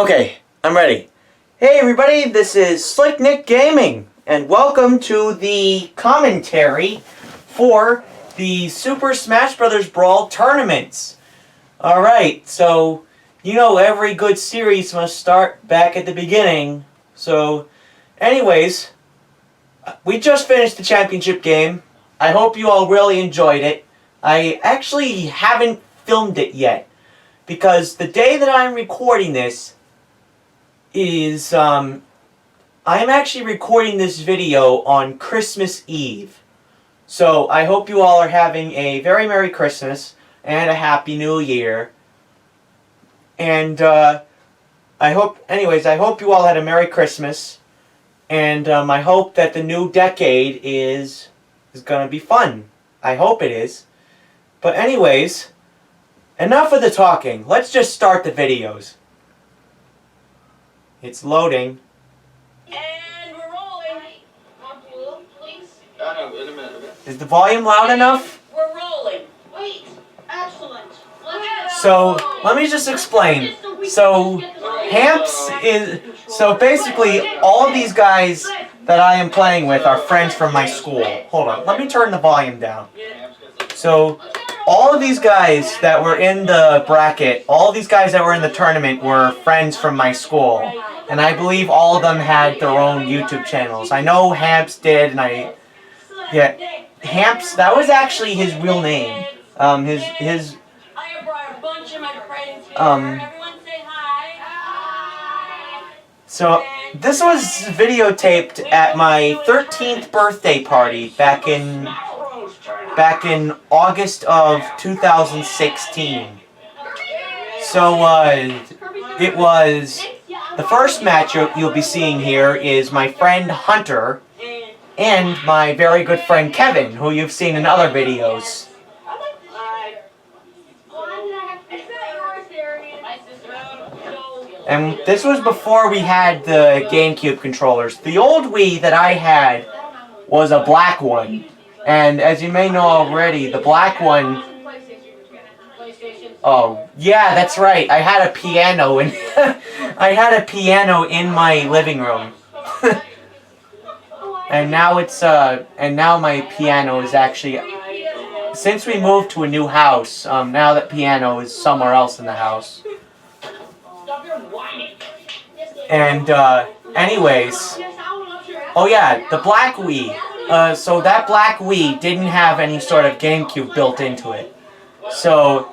Okay, I'm ready. Hey everybody, this is Slick Nick Gaming, and welcome to the commentary for the Super Smash Bros. Brawl tournaments. Alright, so, you know every good series must start back at the beginning. So, anyways, we just finished the championship game. I hope you all really enjoyed it. I actually haven't filmed it yet, because the day that I'm recording this is, I'm actually recording this video on Christmas Eve. So, I hope you all are having a very Merry Christmas and a Happy New Year. And, I hope you all had a Merry Christmas. And, I hope that the new decade is gonna be fun. I hope it is. But anyways, enough of the talking. Let's just start the videos. It's loading. And we're rolling. Want blue, please? No, in a minute. Is the volume loud enough? We're rolling. Wait. Excellent. So, let me just explain. So, basically, all of these guys that I am playing with are friends from my school. Hold on, let me turn the volume down. So, all of these guys that were in the bracket, all of these guys that were in the tournament were friends from my school. And I believe all of them had their own YouTube channels. I know Hamps did, and Hamps, that was actually his real name. So, this was videotaped at my 13th birthday party back in August of 2016. So, it was, the first match you'll be seeing here is my friend Hunter and my very good friend Kevin, who you've seen in other videos. And this was before we had the GameCube controllers. The old Wii that I had was a black one. And as you may know already, the black one... Oh, yeah, that's right. I had a piano in I had a piano in my living room. And now my piano is actually, since we moved to a new house, now that piano is somewhere else in the house. And anyways, oh yeah, the black Wii. So that black Wii didn't have any sort of GameCube built into it. So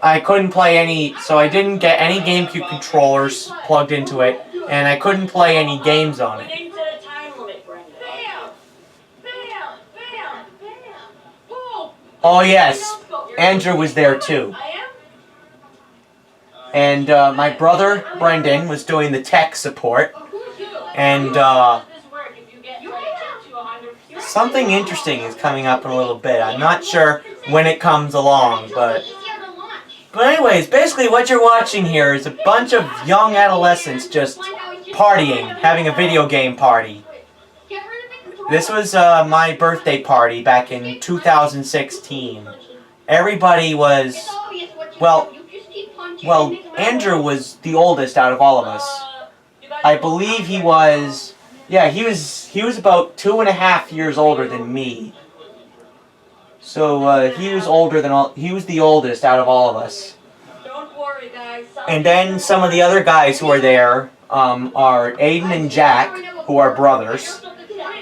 I couldn't play so I didn't get any GameCube controllers plugged into it, and I couldn't play any games on it. Oh yes, Andrew was there too. And my brother, Brendan, was doing the tech support. And something interesting is coming up in a little bit. I'm not sure when it comes along, but anyways, basically what you're watching here is a bunch of young adolescents just partying, having a video game party. This was my birthday party back in 2016. Everybody was, well, Andrew was the oldest out of all of us. I believe he was, yeah, he was about 2.5 years older than me. So he was the oldest out of all of us. Don't worry, guys. And then some of the other guys who are there are Aiden and Jack, who are brothers.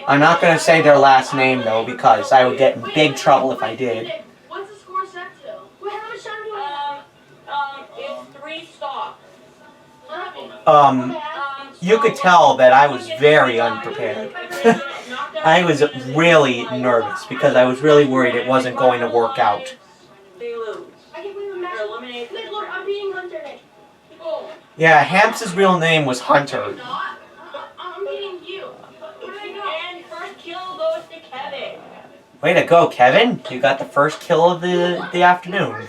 I'm not going to say their last name though, because I would get in big trouble if I did. What's the score set to? It's 3 stocks. You could tell that I was very unprepared. I was really nervous because I was really worried it wasn't going to work out. They lose. They're eliminated. I'm being Hunter. Yeah, Hamps' real name was Hunter. I'm beating you. And first kill goes to Kevin. Way to go, Kevin. You got the first kill of the afternoon.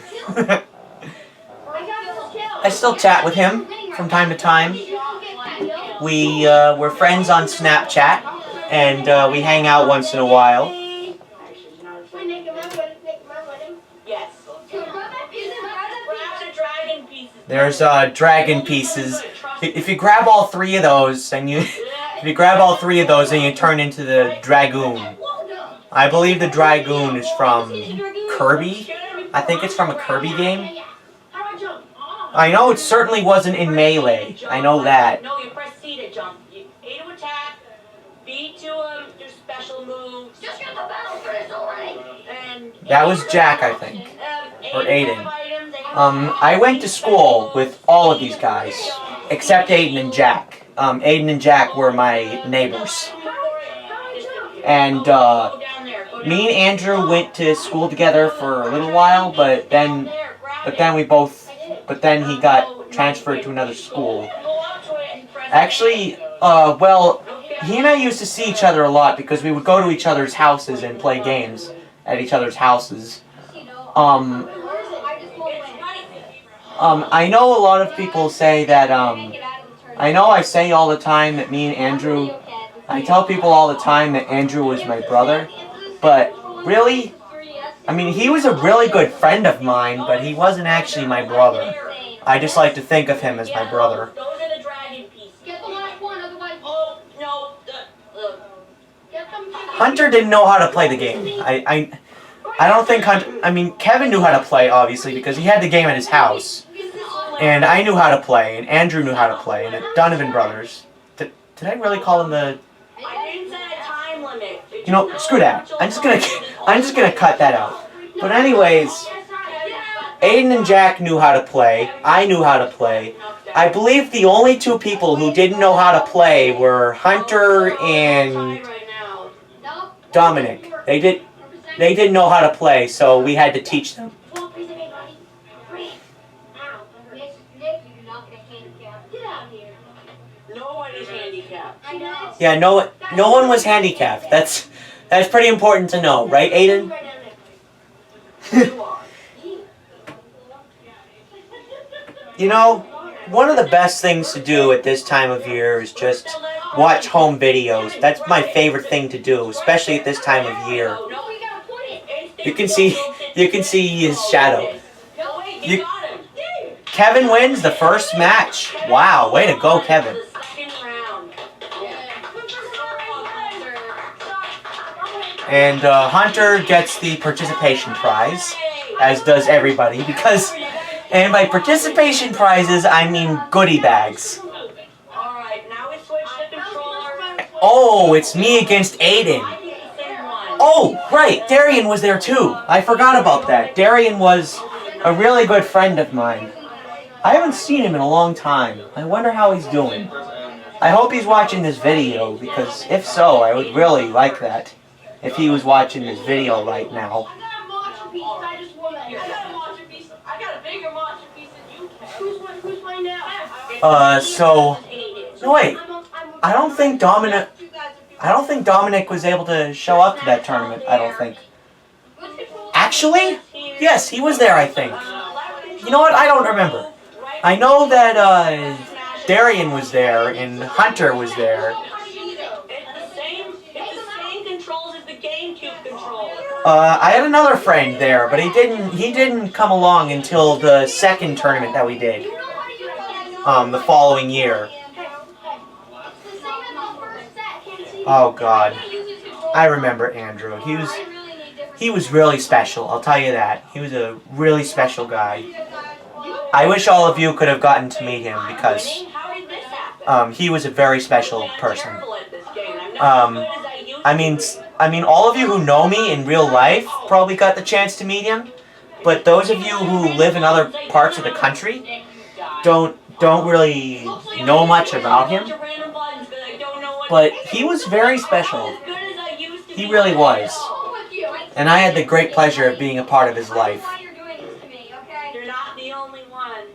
I still chat with him from time to time. We're friends on Snapchat, and we hang out once in a while. Yes. There's dragon pieces If you grab all three of those, then you turn into the Dragoon. I believe the Dragoon is from Kirby. I think it's from a Kirby game. I know it certainly wasn't in Melee. I know that. No, you press C to jump. A to attack, B to do special moves. Just get the battle crystal, and That was Jack, I think. Or Aiden. I went to school with all of these guys, except Aiden and Jack. Aiden and Jack were my neighbors. And me and Andrew went to school together for a little while, but then he got transferred to another school. Actually, well, he and I used to see each other a lot because we would go to each other's houses and play games at each other's houses. I know a lot of people say that, I know I say all the time that me and Andrew, I tell people all the time that Andrew was my brother, but really, I mean, he was a really good friend of mine, but he wasn't actually my brother. I just like to think of him as my brother. Hunter didn't know how to play the game. I don't think Hunter, I mean, Kevin knew how to play, obviously, because he had the game at his house. And I knew how to play, and Andrew knew how to play, and the Donovan brothers. Did I really call him the... I didn't set a time limit. You know, screw that. I'm just gonna cut that out. But anyways, Aiden and Jack knew how to play. I knew how to play. I believe the only two people who didn't know how to play were Hunter and Dominic. They didn't know how to play, so we had to teach them. Nobody's handicapped. Yeah, no one was handicapped. That's pretty important to know, right, Aiden? You know, one of the best things to do at this time of year is just watch home videos. That's my favorite thing to do, especially at this time of year. You can see his shadow. Kevin wins the first match. Wow, way to go, Kevin. And Hunter gets the participation prize, as does everybody, because, and by participation prizes, I mean goodie bags. Oh, it's me against Aiden. Oh, right, Darian was there too. I forgot about that. Darian was a really good friend of mine. I haven't seen him in a long time. I wonder how he's doing. I hope he's watching this video, because if so, I would really like that. If he was watching this video right now. No wait. I don't think Dominic was able to show up to that tournament, I don't think. Actually? Yes, he was there, I think. You know what? I don't remember. I know that Darian was there and Hunter was there. I had another friend there, but he didn't come along until the second tournament that we did. The following year. Oh God. I remember Andrew. He was really special, I'll tell you that. He was a really special guy. I wish all of you could have gotten to meet him because he was a very special person. I mean, all of you who know me in real life probably got the chance to meet him, but those of you who live in other parts of the country don't really know much about him. But he was very special. He really was. And I had the great pleasure of being a part of his life. You're not the only one.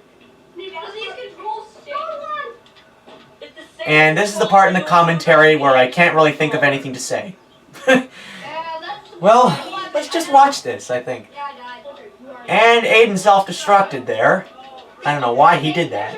And this is the part in the commentary where I can't really think of anything to say. Well, let's just watch this, I think. And Aiden self-destructed there. I don't know why he did that.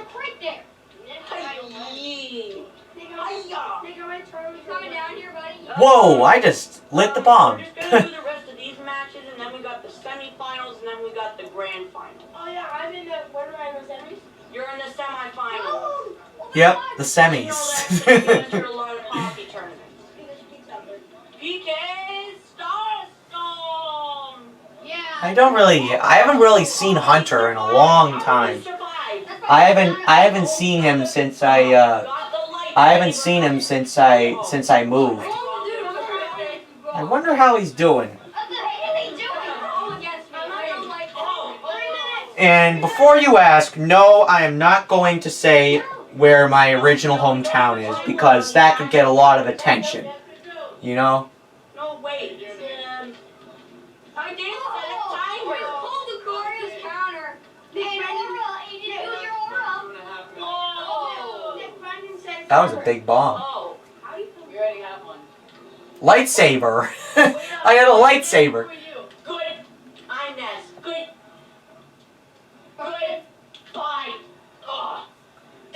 Whoa, I just lit the bomb. We're gonna do the rest of these matches, and then we got the semifinals, and then we got the grand final. Oh yeah, I'm in the, what am I in the semis? You're in the semifinals. Well Yep, the semis. Entered a lot of hockey tournaments. PK Starstorm. Yeah. I haven't really seen Hunter in a long time. I haven't seen him since since I moved. I wonder how he's doing. And before you ask, no, I am not going to say where my original hometown is, because that could get a lot of attention. You know? No, wait. I didn't set a timer. Hold the Glorious counter. That was a big bomb. Oh. You already have one. Lightsaber. I got a lightsaber. Good. Inez. Good. Good. Bye.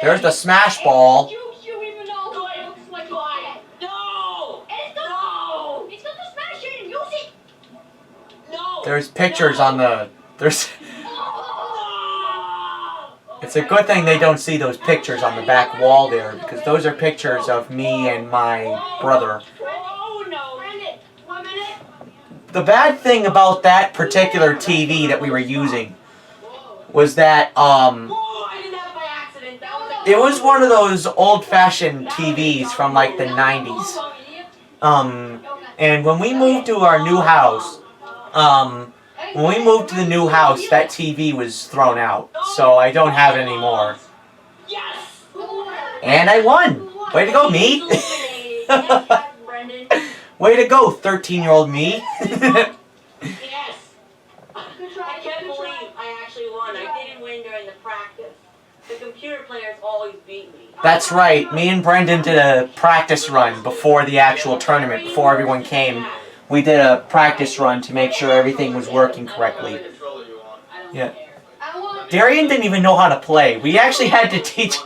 There's the smash ball. You even know good. Looks like bye. No. No. It's got the smash it and use it. No. There's pictures on the. There's. It's a good thing they don't see those pictures on the back wall there, because those are pictures of me and my brother. Oh no. Brandon, 1 minute. The bad thing about that particular TV that we were using was that I did that by accident. it was one of those old-fashioned TVs from like the 90s. And when we moved to our new house, that TV was thrown out, so I don't have it anymore. Yes. And I won. Way to go, me. Way to go, 13-year-old me. Yes. I can't believe I actually won. I didn't win during the practice. The computer players always beat me. That's right. Me and Brendan did a practice run before the actual tournament, before everyone came. We did a practice run to make sure everything was working correctly. Yeah. Darian didn't even know how to play. We actually had to teach.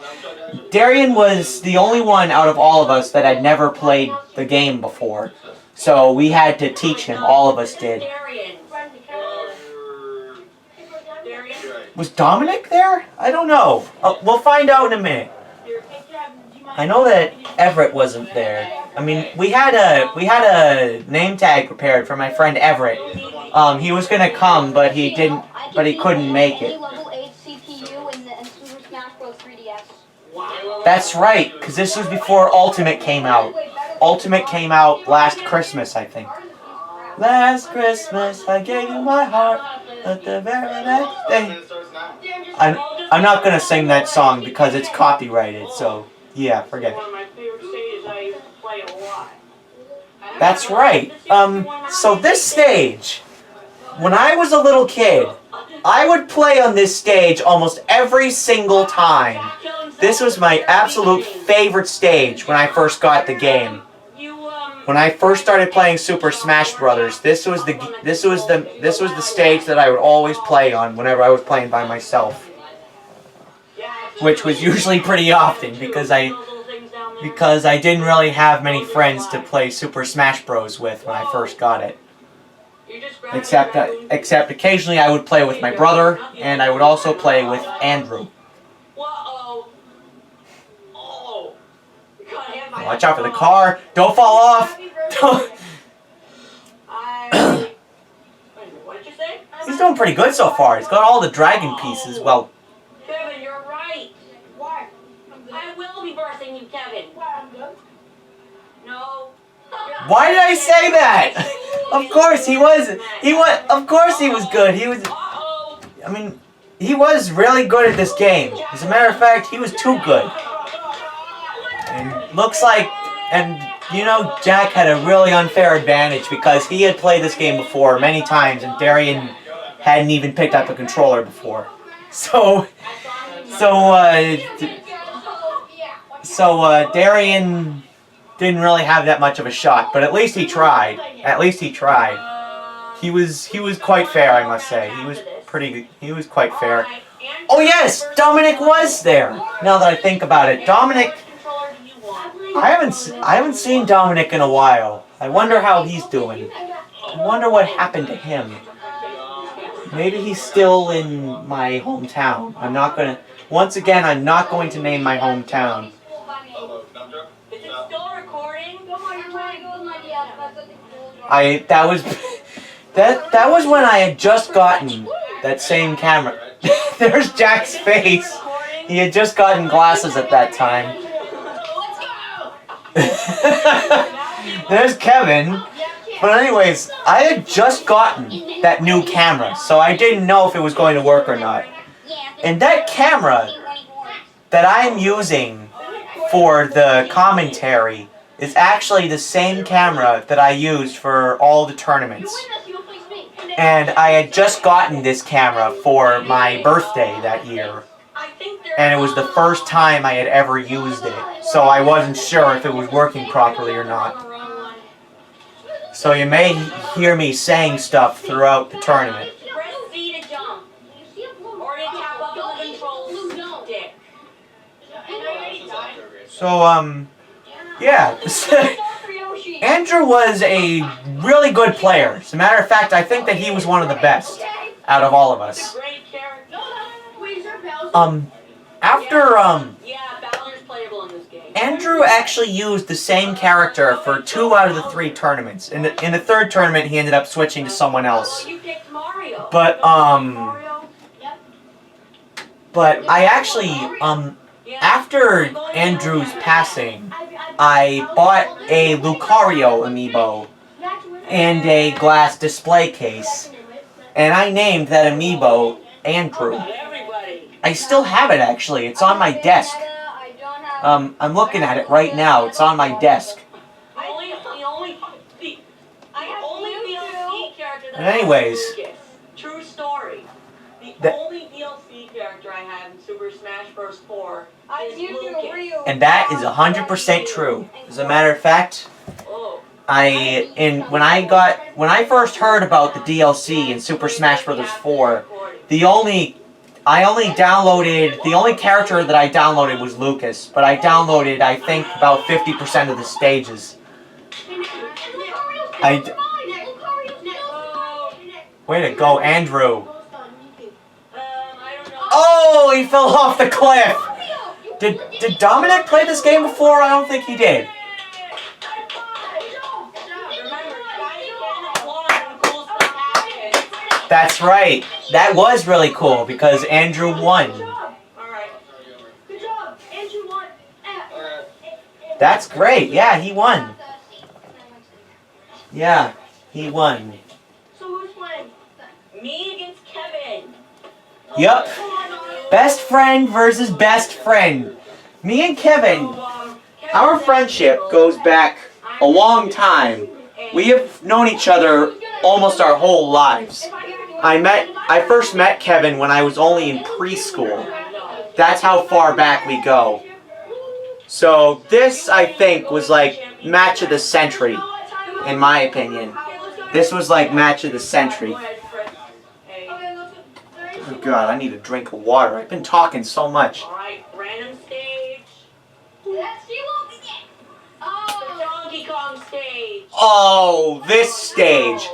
Darian was the only one out of all of us that had never played the game before. So we had to teach him. All of us did. Was Dominic there? I don't know. We'll find out in a minute. I know that Everett wasn't there. I mean, we had a name tag prepared for my friend Everett. He was gonna come, but he didn't. But he couldn't make it. That's right, because this was before Ultimate came out. Ultimate came out last Christmas, I think. Last Christmas, I gave you my heart, but the very next day. I'm not gonna sing that song because it's copyrighted. So yeah, forget it. That's right. So this stage, when I was a little kid, I would play on this stage almost every single time. This was my absolute favorite stage when I first got the game. When I first started playing Super Smash Brothers, this was the stage that I would always play on whenever I was playing by myself. Which was usually pretty often because I didn't really have many friends to play Super Smash Bros with when I first got it. Except occasionally I would play with my brother, and I would also play with Andrew. Watch out for the car! Don't fall off! Don't. He's doing pretty good so far. He's got all the dragon pieces. Well, Kevin, you're right. Why? I will be birthing you, Kevin. Why? I'm good. No. Why did I say that? Of course he was. Of course he was good. He was. I mean, he was really good at this game. As a matter of fact, he was too good. And looks like, and you know, Jack had a really unfair advantage because he had played this game before many times, and Darian hadn't even picked up a controller before. So Darian didn't really have that much of a shot, but at least he tried. At least he tried. He was quite fair, I must say. He was quite fair. Oh yes, Dominic was there. Now that I think about it, Dominic. I haven't seen Dominic in a while. I wonder how he's doing. I wonder what happened to him. Maybe he's still in my hometown. I'm not gonna... Once again, I'm not going to name my hometown. Is it still recording? That was... That was when I had just gotten that same camera. There's Jack's face. He had just gotten glasses at that time. There's Kevin. But anyways, I had just gotten that new camera, so I didn't know if it was going to work or not. And that camera that I'm using for the commentary is actually the same camera that I used for all the tournaments. And I had just gotten this camera for my birthday that year. And it was the first time I had ever used it, so I wasn't sure if it was working properly or not. So you may hear me saying stuff throughout the tournament. Press C to jump. Or to tap up on the control stick. So, yeah. Andrew was a really good player. As a matter of fact, I think that he was one of the best out of all of us. Andrew actually used the same character for 2 out of the 3 tournaments. In the 3rd tournament, he ended up switching to someone else. But I actually, after Andrew's passing, I bought a Lucario amiibo and a glass display case, and I named that amiibo Andrew. I still have it actually. It's on my desk. I'm looking at it right now. It's on my desk. Anyways, true story. The only DLC character I have in Super Smash Bros. 4 is Lucas. And that is 100% true. As a matter of fact, when I first heard about the DLC in Super Smash Bros. 4, the only character that I downloaded was Lucas, but I downloaded, I think, about 50% of the stages. Way to go, Andrew. Oh, he fell off the cliff! Did Dominic play this game before? I don't think he did. That's right. That was really cool because Andrew won. That's great. Yeah, he won. Yeah, he won. So who's playing? Me against Kevin. Yup. Best friend versus best friend. Me and Kevin, our friendship goes back a long time. We have known each other almost our whole lives. I first met Kevin when I was only in preschool. That's how far back we go. So this, I think, was like match of the century, in my opinion. This was like match of the century. Oh God, I need a drink of water. I've been talking so much. Alright, random stage. The Donkey Kong stage. Oh, this stage.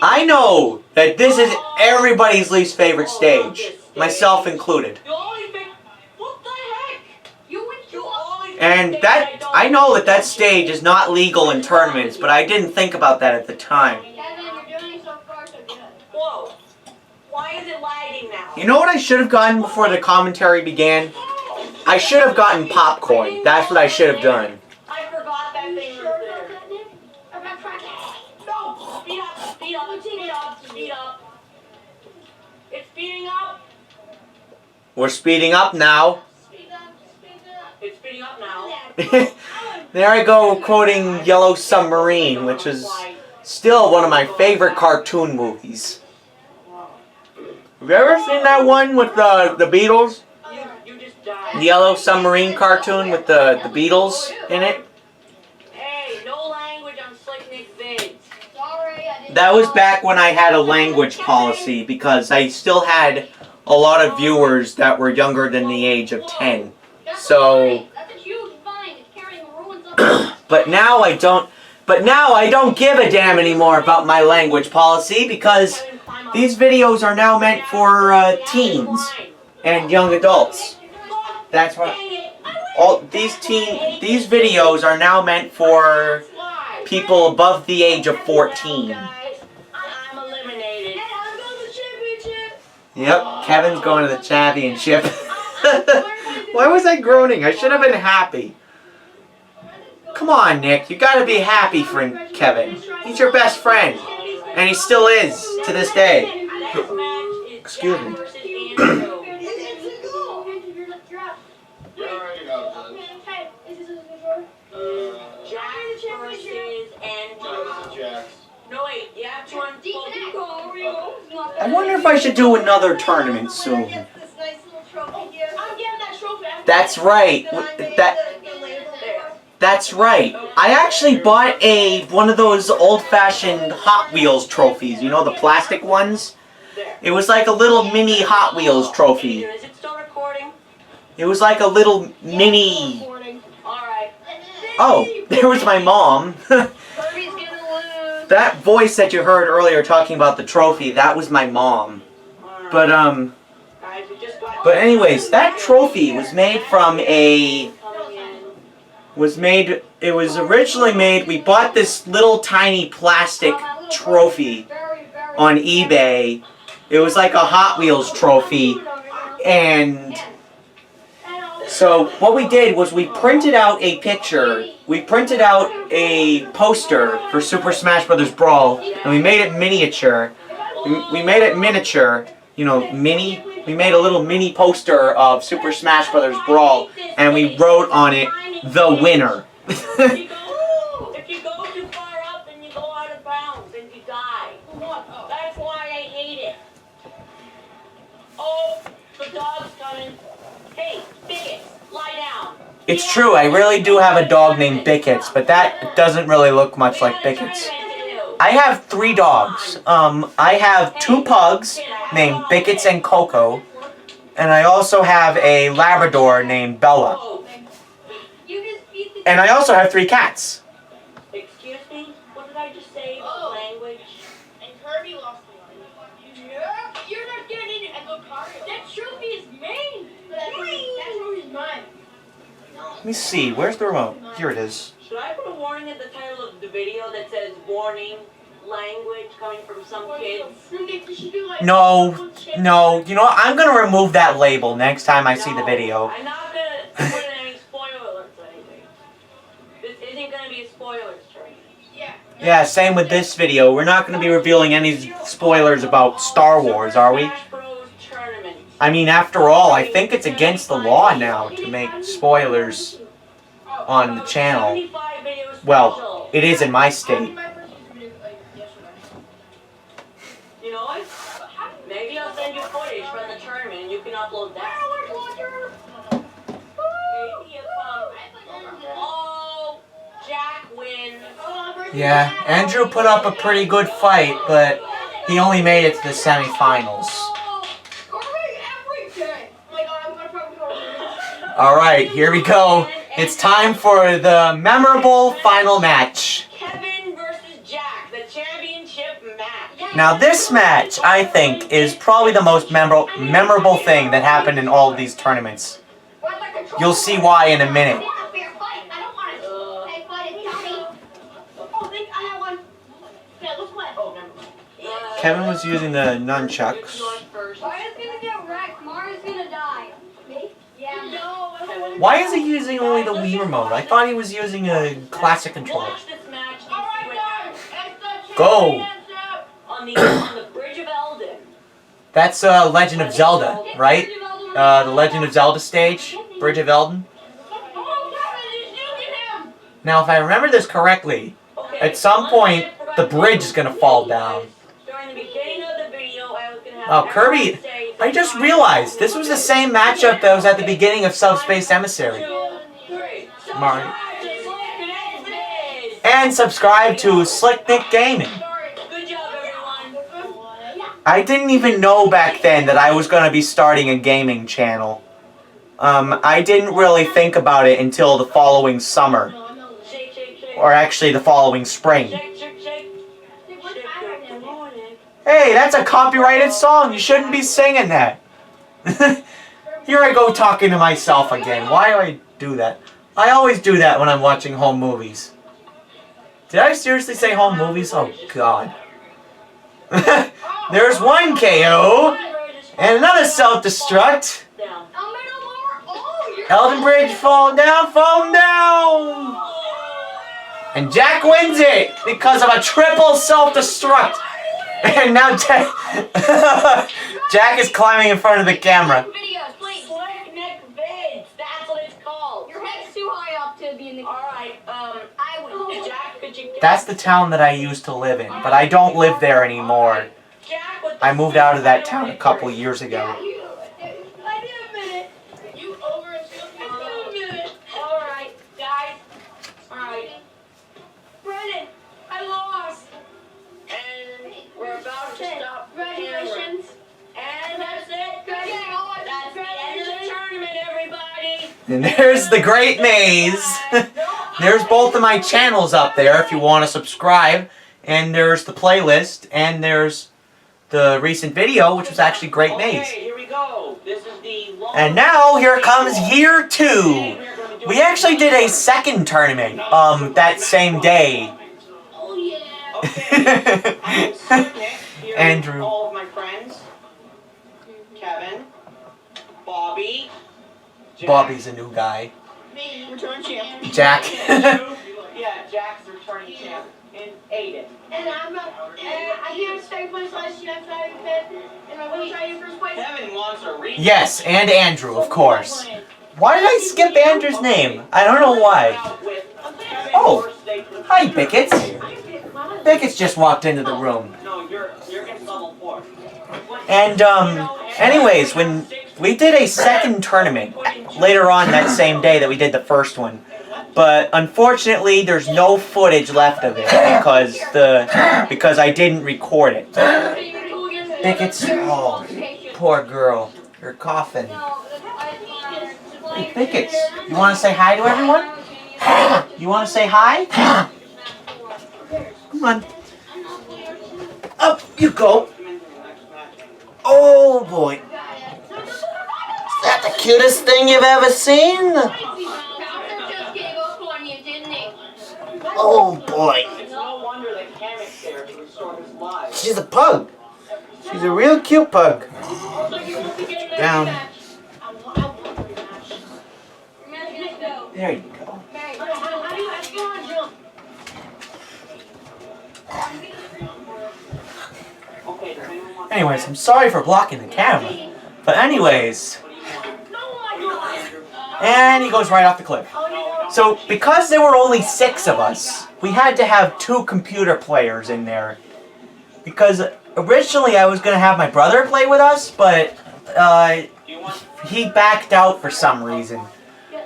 I know that this is everybody's least favorite stage, myself included. What the heck? And that, I know that stage is not legal in tournaments, but I didn't think about that at the time. Whoa. Why is it lagging now? You know what I should have gotten before the commentary began? I should have gotten popcorn. That's what I should have done. I forgot that thing was there. No! Speed up, speed up, speed up, speed up. It's speeding up. We're speeding up now. It's speeding up now. There I go quoting Yellow Submarine, which is still one of my favorite cartoon movies. Have you ever seen that one with the Beatles? You just died. The Yellow Submarine cartoon with the Beatles in it? Hey, no language on Slick Nick vids. That was back when I had a language policy because I still had a lot of viewers that were younger than the age of 10. So, but now I don't, But now I don't give a damn anymore about my language policy because these videos are now meant for teens and young adults. That's what these videos are now meant for people above the age of 14. Yep, Kevin's going to the championship. Why was I groaning? I should have been happy. Come on, Nick. You gotta be happy for Kevin. He's your best friend. And he still is, to this day. Excuse me. I wonder if I should do another tournament soon. That's right. That's right. I actually bought one of those old-fashioned Hot Wheels trophies. You know, the plastic ones? It was like a little mini Hot Wheels trophy. It was like a little mini... Oh, there was my mom. That voice that you heard earlier talking about the trophy, that was my mom. But anyways, that trophy was made from it was originally made, we bought this little tiny plastic trophy on eBay. It was like a Hot Wheels trophy, and so what we did was we printed out a picture, we printed out a poster for Super Smash Bros. Brawl, and we made it miniature. We made it miniature, you know, mini. We made a little mini poster of Super Smash Bros. Brawl, and we wrote on it, "The winner." If you go too far up, then you go out of bounds and you die. That's why I hate it. Oh, the dog's coming. Hey, Biggett, lie down. It's true, I really do have a dog named Bickets, but that doesn't really look much like Bickets. I have 3 dogs. I have 2 pugs named Bickets and Coco, and I also have a Labrador named Bella. And I also have 3 cats. Excuse me? What did I just say? Language? And Kirby lost the line. Yeah, you're not getting it. I go Mario. That trophy is mine. That trophy is mine. Let me see, where's the remote? Here it is. Should I put a warning at the title of the video that says warning, language coming from some kids? No, you know what? I'm gonna remove that label next time I see the video. I'm not gonna put in any spoiler alerts or anything. This isn't gonna be a spoilers tournament. Yeah, same with this video. We're not gonna be revealing any spoilers about Star Wars, are we? I mean, after all, I think it's against the law now to make spoilers on the channel. Well, it is in my state. You know what? Maybe I'll send you footage from the tournament and you can upload that. Maybe if, oh, Jack wins. Yeah, Andrew put up a pretty good fight, but he only made it to the semifinals. Alright, here we go. It's time for the memorable final match. Kevin versus Jack, the championship match. Now this match, I think, is probably the most memorable thing that happened in all of these tournaments. You'll see why in a minute. Kevin was using the nunchucks. Why is he using only the Wii remote? I thought he was using a classic controller. Go! On the Bridge of Eldon. That's Legend of Zelda, right? The Legend of Zelda stage, Bridge of Eldon. Now, if I remember this correctly, at some point the bridge is gonna fall down. Oh, Kirby! I just realized this was the same matchup that was at the beginning of Subspace Emissary. Mario. And subscribe to Slick Nick Gaming. I didn't even know back then that I was going to be starting a gaming channel. I didn't really think about it until the following summer. or actually the following spring. Shake, shake, shake. Nick, what's Shake time right it. Come now? on, Nick. Hey, that's a copyrighted song. You shouldn't be singing that. Here I go talking to myself again. Why do I do that? I always do that when I'm watching home movies. Did I seriously say home movies? Oh, God. There's one KO. And another self-destruct. Down. Elden Bridge falling down, falling down. And Jack wins it because of a triple self-destruct. And now Jack is climbing in front of the camera. Videos, please. Slick Nick Vids. That's what it's called. Your head's too high up to be in the. Alright, I would. Jack, could you... That's the town that I used to live in, but I don't live there anymore. Jack, with the I moved out of that town a couple years ago. I need a minute. You overachieved. I need a minute. Alright, guys. Alright. Brennan, I lost. And we're about to stop the camera. Congratulations. And that's it. Good game. That's the end of the tournament, everybody. And there's the Great Maze. There's both of my channels up there if you want to subscribe. And there's the playlist. And there's the recent video, which was actually Great Maze. Okay, here we go. This is the long... And now here comes year 2. We actually did a second tournament that same day. Oh yeah. Okay. I'm Slick Nick, here with Andrew. all of my friends. Kevin. Bobby. Jack. Bobby's a new guy. Me. Return champ. Jack. Yeah, Jack's the returning champ. And Aiden. And I'm not. I came in second place last year. I'm starting fifth. And I will try in first place. Kevin wants a rematch. Yes, and Andrew, of course. Why did I skip Andrew's name? I don't know why. Oh, hi, Bickets. Bickets just walked into the room. No, you're in level 4. And, anyways, when we did a second tournament later on that same day that we did the first one. But unfortunately, there's no footage left of it because I didn't record it. Bickets, oh, poor girl, you're coughing. Hey, Bickets, you want to say hi to everyone? You want to say hi? Come on. Up you go. Oh boy. Is that the cutest thing you've ever seen? Oh boy. It's no wonder that Hammock's there to restore his life. She's a pug. She's a real cute pug. Down. There you go. Okay, does anyone want Anyways, I'm sorry for blocking the camera. But anyways. And he goes right off the cliff. So, because there were only 6 of us, we had to have 2 computer players in there. Because originally I was going to have my brother play with us, but he backed out for some reason.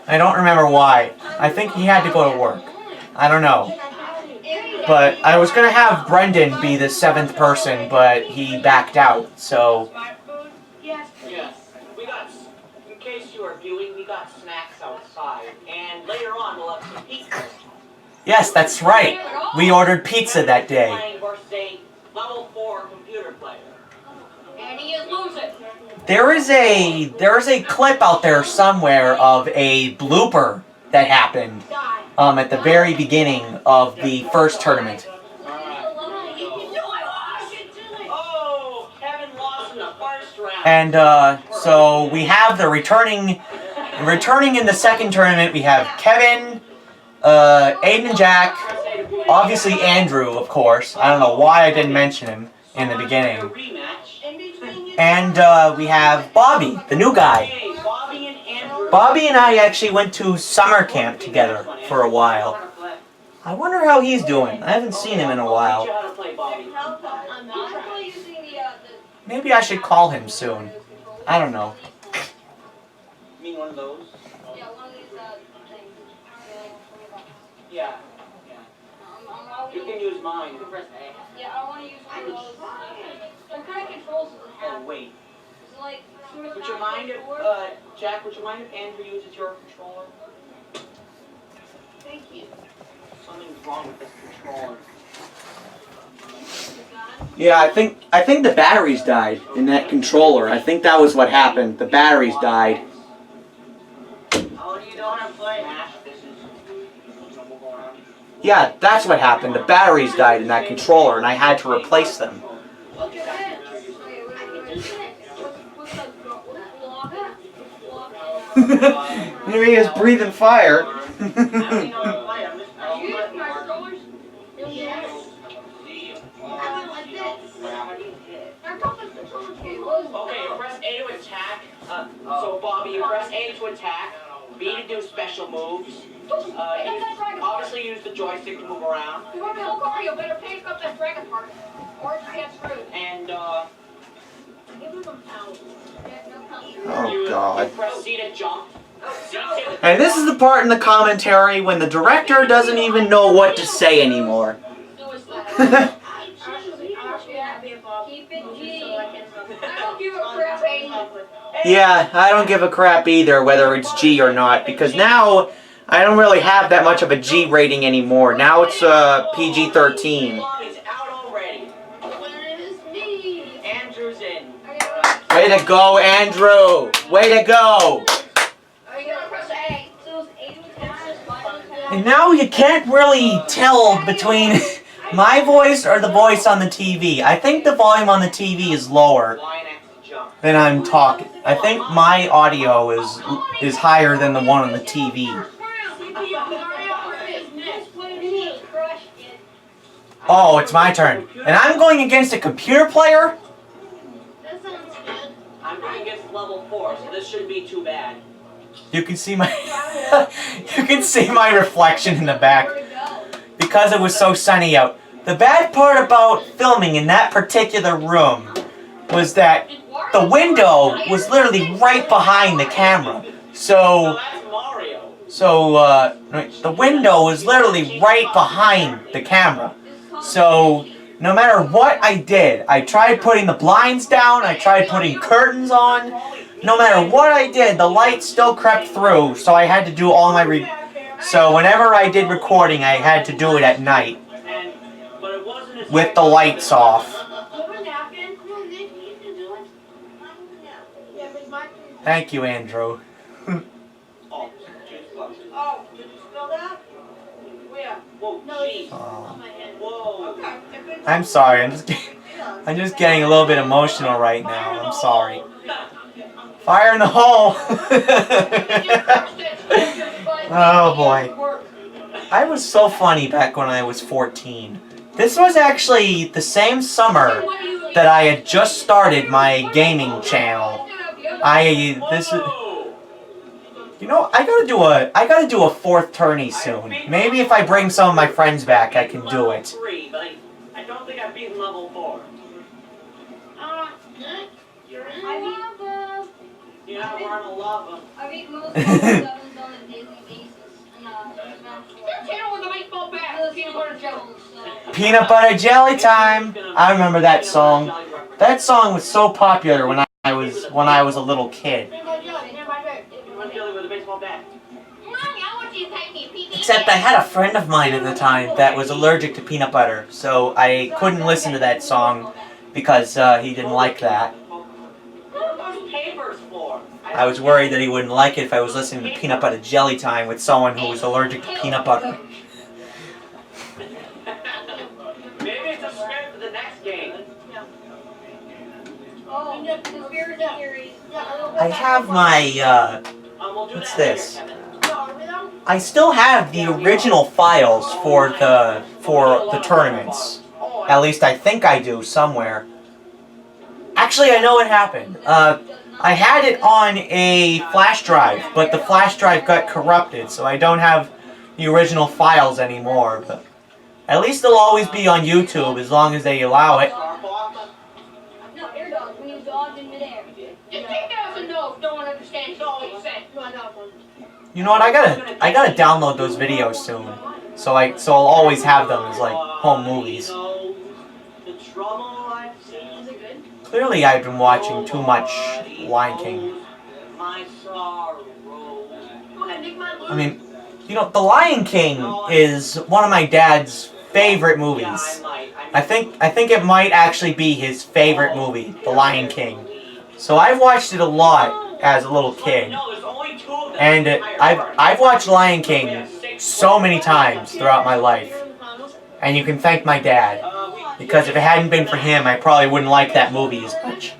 I don't remember why. I think he had to go to work. I don't know. But I was going to have Brendan be the 7th person, but he backed out, so... Yes. We got, in case you are viewing, we got snacks outside. And later on, we'll have some pizza. Yes, that's right. We ordered pizza that day. Playing versus a level 4 computer player. And he is losing. There is a clip out there somewhere of a blooper that happened at the very beginning of the first tournament. Oh, Kevin lost in the first round. And so we have the returning in the second tournament. We have Kevin, Aiden and Jack, obviously Andrew, of course. I don't know why I didn't mention him in the beginning. And we have Bobby, the new guy. Bobby and I actually went to summer camp together for a while. I wonder how he's doing. I haven't seen him in a while. Maybe I should call him soon. I don't know. You mean one of those? Yeah, one of these things. Yeah. You can use mine. You can press A. Yeah, I want to use one of those. What kind of controls does it have? Oh, wait. Is it like sort of Would you mind if, Jack, would you mind if Andrew uses your controller? Thank you. something's wrong with this controller. Yeah, I think the batteries died in that controller. I think that was what happened. The batteries died. Oh, you don't have to play Ash. Yeah, that's what happened. The batteries died in that controller, and I had to replace them. Look at that. What's that? Here he is breathing fire. Okay, press A to attack. So Bobby, you press A to attack, B to do special moves. Obviously use the joystick to move around. You want the whole Mario, better pick up that dragon part. Or just get screwed. And Give him some power. Oh God. you press C to jump. C to And this is the part in the commentary when the director doesn't even know what to say anymore. Suicide. Keep it G. I don't give a crap, baby. Yeah, I don't give a crap either whether it's G or not, because now I don't really have that much of a G rating anymore. Now it's PG-13. Bobby's out already. Where is me? Andrew's in. Way to go, Andrew! Way to go! Are you gonna press A? So it's A to attack. And now you can't really tell between my voice or the voice on the TV. I think the volume on the TV is lower Y and X to jump. than I'm talking. I think my audio is higher than the one on the TV. Oh, it's my turn. And I'm going against a computer player? That sounds good. I'm going against level 4, so this shouldn't be too bad. You can see my you can see my reflection in the back because it was so sunny out. The bad part about filming in that particular room was that the window was literally right behind the camera. So that's Mario. The window was literally right behind the camera. So no matter what I did, I tried putting the blinds down, I tried putting curtains on. No matter what I did, the light still crept through, so I had to do all my so whenever I did recording, I had to do it at night with the lights off. Thank you, Andrew. Oh, did you spell that? Where? Whoa, jeez. Oh. Whoa. I'm sorry. I'm just getting a little bit emotional right now. I'm sorry. Fire in the hole. Oh boy. I was so funny back when I was 14. This was actually the same summer that I had just started my gaming channel. You know, I gotta do a fourth tourney soon. Maybe if I bring some of my friends back, I can do it. I don't think I've beaten level 4. You're in lava. Yeah, we're on a lava. I beat most of the sevens on a daily basis. Your channel with a baseball bat. Peanut butter jelly. Peanut butter jelly time. I remember that song. That song was so popular when I was a little kid. Except I had a friend of mine at the time that was allergic to peanut butter, so I couldn't listen to that song because he didn't like that. I was worried that he wouldn't like it if I was listening to Peanut Butter Jelly Time with someone who was allergic to peanut butter. Maybe it's a script for the next game. Oh, conspiracy theories. I have my, what's this? I still have the original files for the tournaments. At least I think I do somewhere. Actually, I know what happened. I had it on a flash drive, but the flash drive got corrupted, so I don't have the original files anymore. But at least they'll always be on YouTube as long as they allow it. No, air dodge. When you dodge in midair. Just take that as a no. No one understands all you said. No, no. You know what? I gotta download those videos soon, so I'll always have them as like home movies. Clearly, I've been watching too much Lion King. I mean, You know, The Lion King is one of my dad's favorite Yeah, movies. I I think it might actually be his favorite movie, The Lion King. So I've watched it a lot as a little kid. No, there's only 2 of them. And I've watched Lion King so many times throughout my life. And you can thank my dad. Because if it hadn't been for him, I probably wouldn't like that movie as much.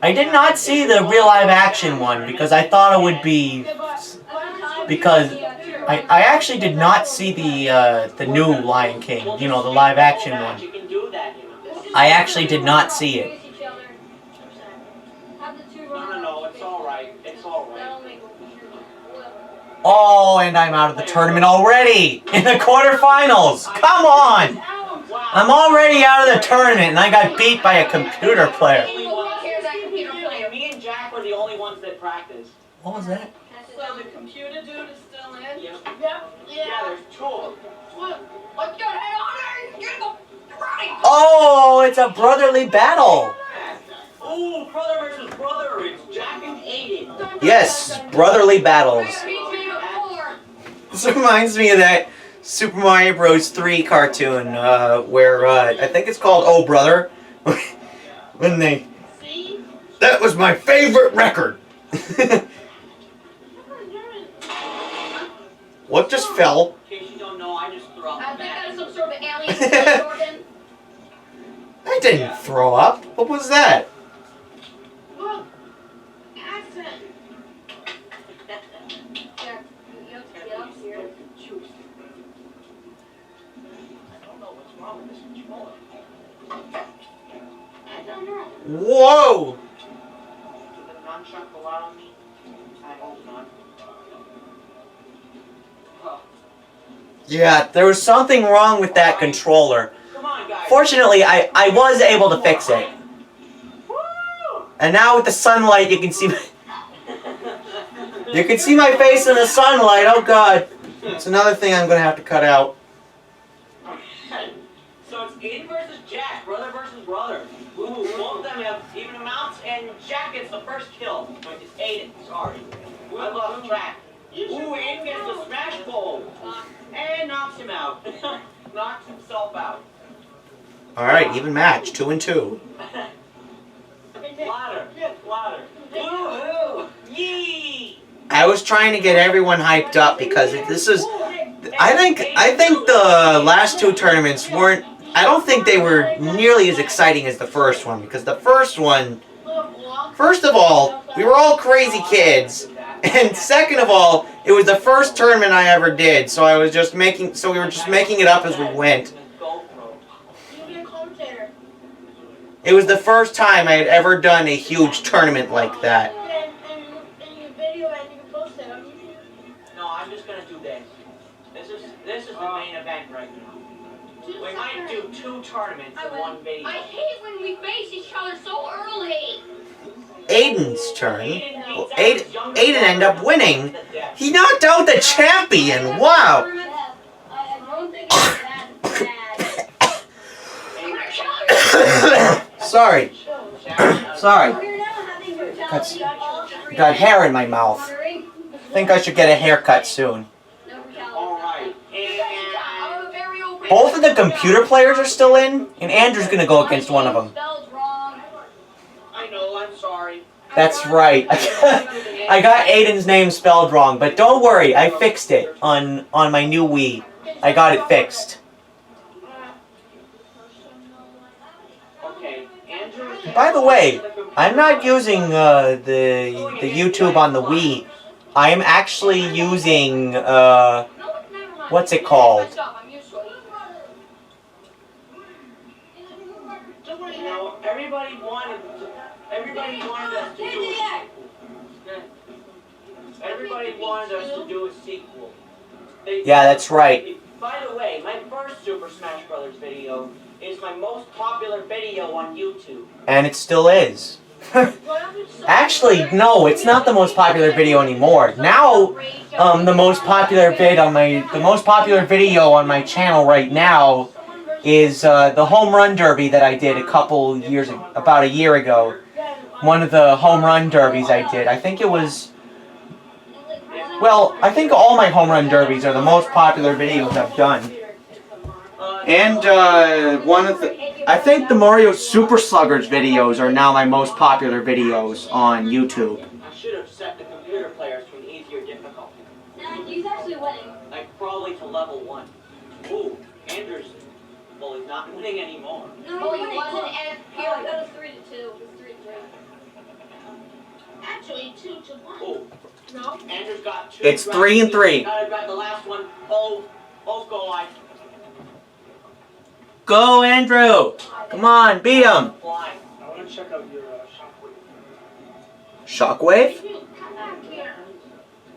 I did not see the real live action one because I thought it would be... Because I actually did not see the new Lion King, you know, the live action one. I actually did not see it. No, it's alright. It's alright. Oh, and I'm out of the tournament already! In the quarterfinals! Come on! I'm already out of the tournament and I got beat by a computer player. Me and Jack were the only ones that practiced. What was that? So the computer dude is still in? Yep. Yep. Yeah, there's 2 of them. Let's get head on there! Right! Oh, it's a brotherly battle! Ooh, brother versus brother. It's Jack and Aiden. Yes, brotherly battles. This reminds me of that Super Mario Bros. 3 cartoon, where, I think it's called Oh Brother, when they... That was my favorite record! What just fell? In case you don't know, I just threw up. I think that's some sort of alien organ. I didn't throw up. What was that? Look, accent. Jack, you have to get up here. I don't know what's wrong with this controller. I don't know. Whoa! Did the nunchuck go out on me? I hope not. Huh. Yeah, there was something wrong with that controller. Come on, guys. Fortunately, I was able to fix it. And now with the sunlight, you can see you can see my face in the sunlight. Oh God, it's another thing I'm gonna have to cut out. So it's Aiden versus Jack, brother versus brother. Ooh, both of them have even amounts, and Jack gets the first kill. Which is Aiden, sorry. I lost track. Ooh, Aiden gets the smash pole. And knocks him out. Knocks himself out. All right, even match, 2 and 2. Ladder, ladder. Woohoo! Yee! I was trying to get everyone hyped up because this is. I think the last 2 tournaments weren't. I don't think they were nearly as exciting as the first one because the first one. First of all, we were all crazy kids, and second of all, it was the first tournament I ever did, so we were just making it up as we went. It was the first time I had ever done a huge tournament like that. No, I'm just gonna do this. This is the main event right now. We might do 2 tournaments in one video. I hate when we face each other so early. Aiden's turn. Well, Aiden ended up winning. He knocked out the champion. Wow. I don't think it's that bad. Sorry. Sorry. We're now having That's- brutality. Got hair in my mouth. Think I should get a haircut soon. Alright, and... Both of the computer players are still in, and Andrew's gonna go against one of them. I know, I'm sorry. That's right. I got Aiden's name spelled wrong, but don't worry, I fixed it on my new Wii. I got it fixed. Okay, Andrew... By the way, I'm not using the YouTube on the Wii. I am actually using what's it called? You know, everybody wanted us to do a sequel. Everybody wanted us to do a sequel. Yeah, that's right. By the way, my first Super Smash Brothers video is my most popular video on YouTube. And it still is. Actually, no, it's not the most popular video anymore. Now, the most popular video on my channel right now is the home run derby that I did about a year ago. One of the home run derbies I did. I think it was Well, I think all my home run derbies are the most popular videos I've done. And I think the Mario Super Sluggers videos are now my most popular videos on YouTube. I should have set the computer players to an easier difficulty. He's actually winning. Like probably to level 1. Ooh, Andrew's, well, he's not winning anymore. No, he wasn't. And here, I got a 3-2. It's 3-3. Actually, 2-1. Ooh. No. Andrew's got 2. It's 3-3. Gotta grab the last one. Oh, go on. Go, Andrew! Come on, beat him! Fly. I want to check out your shockwave. Shockwave? Come back here.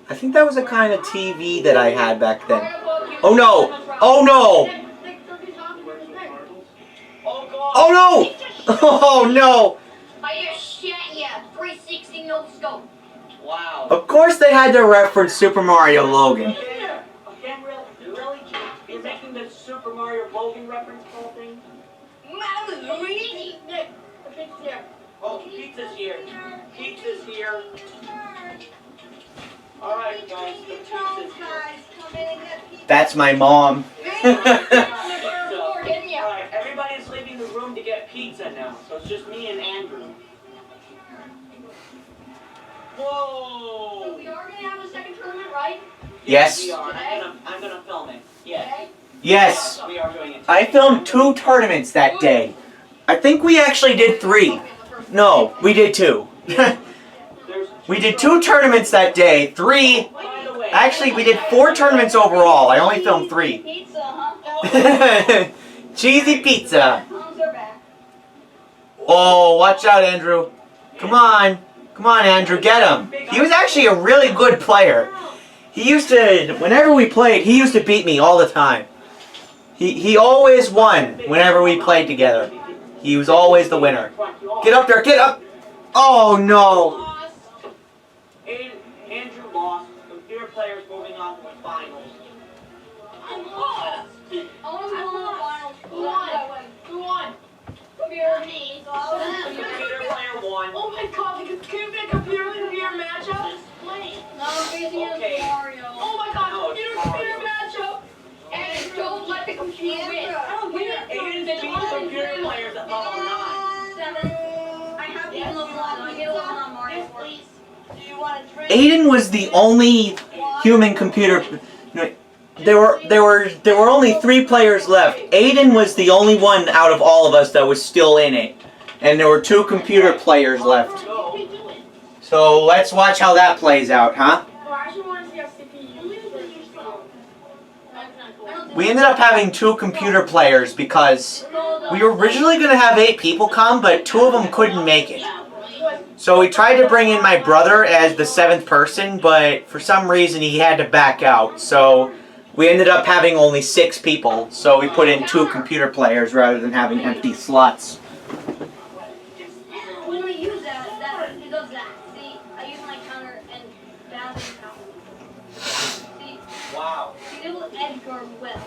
I think that was a kind of TV that I had back then. Oh no! Oh no! Oh god. Oh no! Oh no! I just shot ya. 360 no scope. Wow. Of course they had to reference Super Mario Logan. Again, really? You're making the Super Mario Logan reference whole thing? Oh, pizza's here. Pizza's here. Alright, guys, the pizza's here. That's my mom. Alright, everybody's leaving the room to get pizza now, so it's just me and Andrew. Whoa! So we are going to have a second tournament, right? Yes. We are. I'm gonna film it. Yes. Yes. We are doing it. I filmed 2 tournaments that day. I think we actually did 3. No, we did 2. We did 2 tournaments that day. 3. By the way, Actually, we did 4 tournaments overall. I only filmed 3. Pizza, huh? Cheesy pizza. Moms are back. Oh, watch out, Andrew. Come on. Come on, Andrew, get him. He was actually a really good player. He used to, whenever we played, he used to beat me all the time. He always won whenever we played together. He was always the winner. Get up there, get up! Oh, no. Andrew lost. Computer players moving on to the finals. I lost. I want to go to the finals. Who won? Computer me. Computer player won. Oh my god, the computer matchup? No, Okay. Mario. Oh my god, No, it's computer Mario. matchup. And don't let the computer win. I don't care. Aiden beat computer players at level 9. 7. I have beaten level 1. I get level 9 Mario. Please. Do you want to drink? Aiden was the only human computer. No, there were only 3 players left. Aiden was the only one out of all of us that was still in it, and there were 2 computer players left. So let's watch how that plays out, huh? We ended up having 2 computer players because we were originally going to have 8 people come, but 2 of them couldn't make it. So we tried to bring in my brother as the 7th person, but for some reason he had to back out. So we ended up having only 6 people. So we put in 2 computer players rather than having empty slots. When we use that, it does that. See, I use my counter and balance the counter. See, Wow. little Edgar will.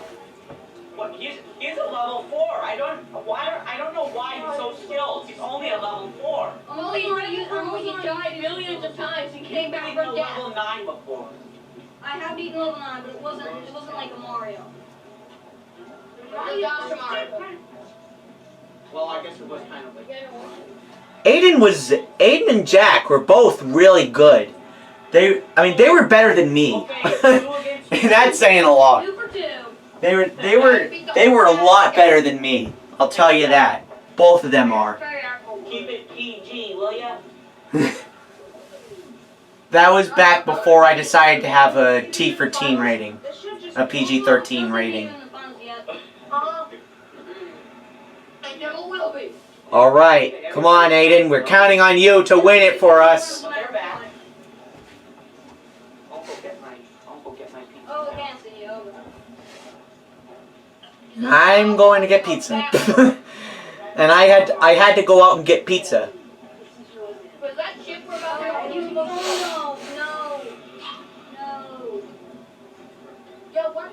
What? He's a level 4. I don't know why he's so skilled. He's only a level 4. Only he died millions of times. He came back He's from a death. level 9 before. I have beaten level 9, but it wasn't like a Mario. Mario. Well, I guess it was kind of like. Aiden and Jack were both really good. They were better than me. And that's saying a lot. 2 for 2. They were a lot better than me. I'll tell you that. Both of them are. Keep it PG, will ya? That was back before I decided to have a T for teen rating. A PG-13 rating. I never will be. Alright, come on Aiden, we're counting on you to win it for us. They're back. I'll go get my pizza. Oh, again, see you. I'm going to get pizza. And I had to go out and get pizza. Was that chip we're about to use before? No. Yo, what?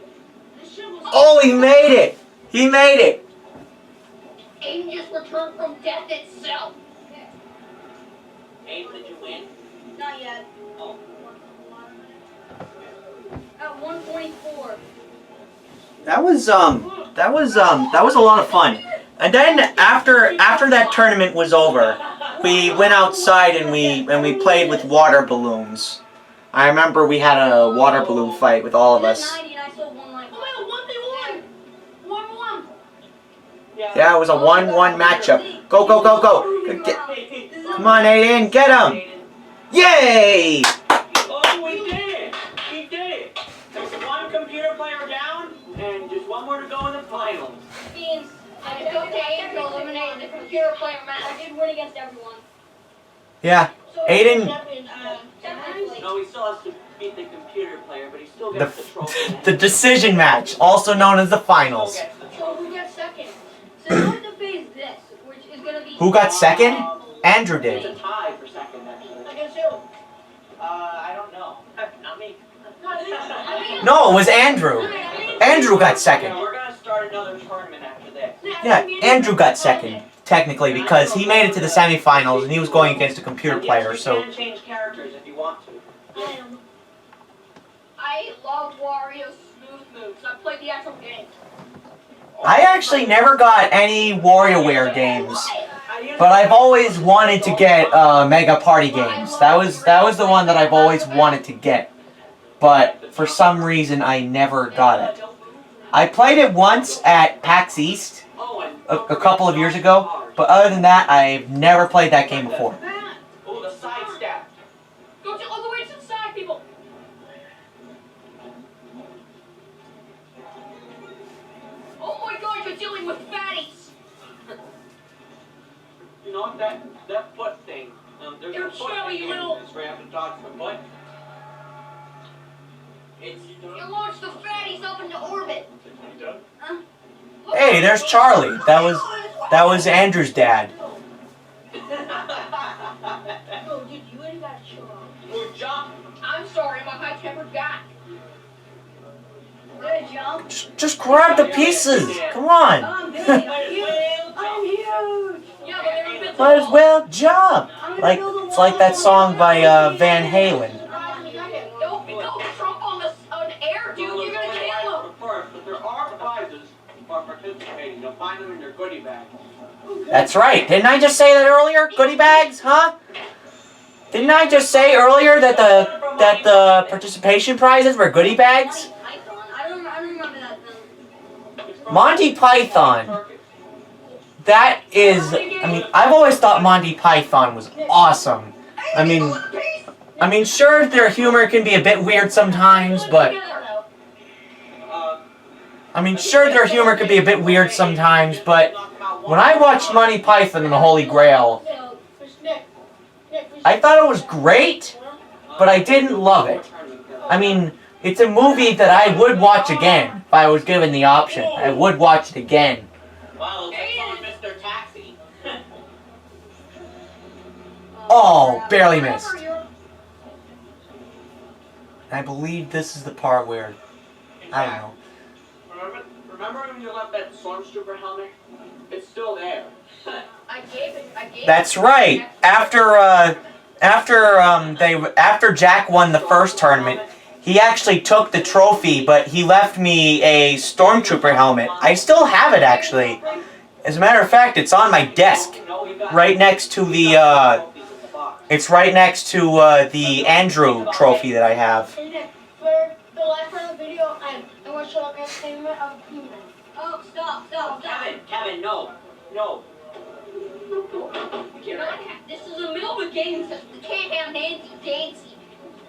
This shit was. Oh, he made it! He made it! Aiden just returned from death itself. Aiden, did you win? Not yet. Oh. At 144. That was a lot of fun. And then after that tournament was over, we went outside and we played with water balloons. I remember we had a water balloon fight with all of us. 90 and I still won like. Oh, 1v1. 1-1. Yeah, it was a 1-1 matchup. Go, go, go, go. Come on, Aiden, get him. Yay! Oh, we did it! We did it! There's one computer player down, and just one more to go in the finals. Means I took the aim to eliminate the computer player match. I did win against everyone. Yeah, Aiden. No, he still has to beat the computer player, but he still gets the trophy. The decision match, also known as the finals. So who gets second? So you have to face this, which is gonna be. Who got second? Andrew It's did. a tie for second, actually. Against who? I don't know. Not me. No, it was Andrew. Andrew got second. Yeah, we're gonna start another tournament after this. Yeah, Andrew got second, technically, because he made it to the semifinals and he was going against a computer player, so. You can change characters if you want to. I love Wario's smooth moves. I played the actual game. I actually never got any WarioWare games, but I've always wanted to get Mega Party games. That was the one that I've always wanted to get, but for some reason I never got it. I played it once at PAX East a couple of years ago, but other than that, I've never played that game before. Oh, the side step. Go all the way to the side, people. Oh my God, you're dealing with fatties. You know what, that foot thing. There's You're a foot chubby thing little- It's right after talking to the foot. It's You launched the fatties up into orbit. Hey, there's Charlie. That was Andrew's dad. Oh, dude, you ain't got to chill out. We're jump. I'm sorry, my high-tempered guy. Good jump. Just grab the pieces. Come on. I'm big. I'm huge. Yeah, but there was bits Might as of well jump. Like it's like that song by Van Halen. Don't trump on the air, dude. You're gonna kill him. First, but there are prizes for participating. You'll find them in your goodie bag. That's right. Didn't I just say that earlier? Goodie bags, huh? Didn't I just say earlier that the participation prizes were goodie bags? I don't remember that. Monty Python. That is, I mean, I've always thought Monty Python was awesome. I mean, sure, their humor can be a bit weird sometimes, but when I watched Monty Python and the Holy Grail, I thought it was great, but I didn't love it. I mean, it's a movie that I would watch again if I was given the option. I would watch it again. Wow, looks like someone missed their taxi. Oh, barely missed. I believe this is the part where, I don't know. Remember when you left that Stormtrooper helmet? It's still there. I gave it. That's right. After Jack won the first tournament, he actually took the trophy, but he left me a Stormtrooper helmet. I still have it, actually. As a matter of fact, it's on my desk, right next to the it's right next to the Andrew trophy that I have. For the last part of the video, I want to show up entertainment of humans. Oh, stop. Kevin, no. This is the middle of the game. You can't have Nancy dancing.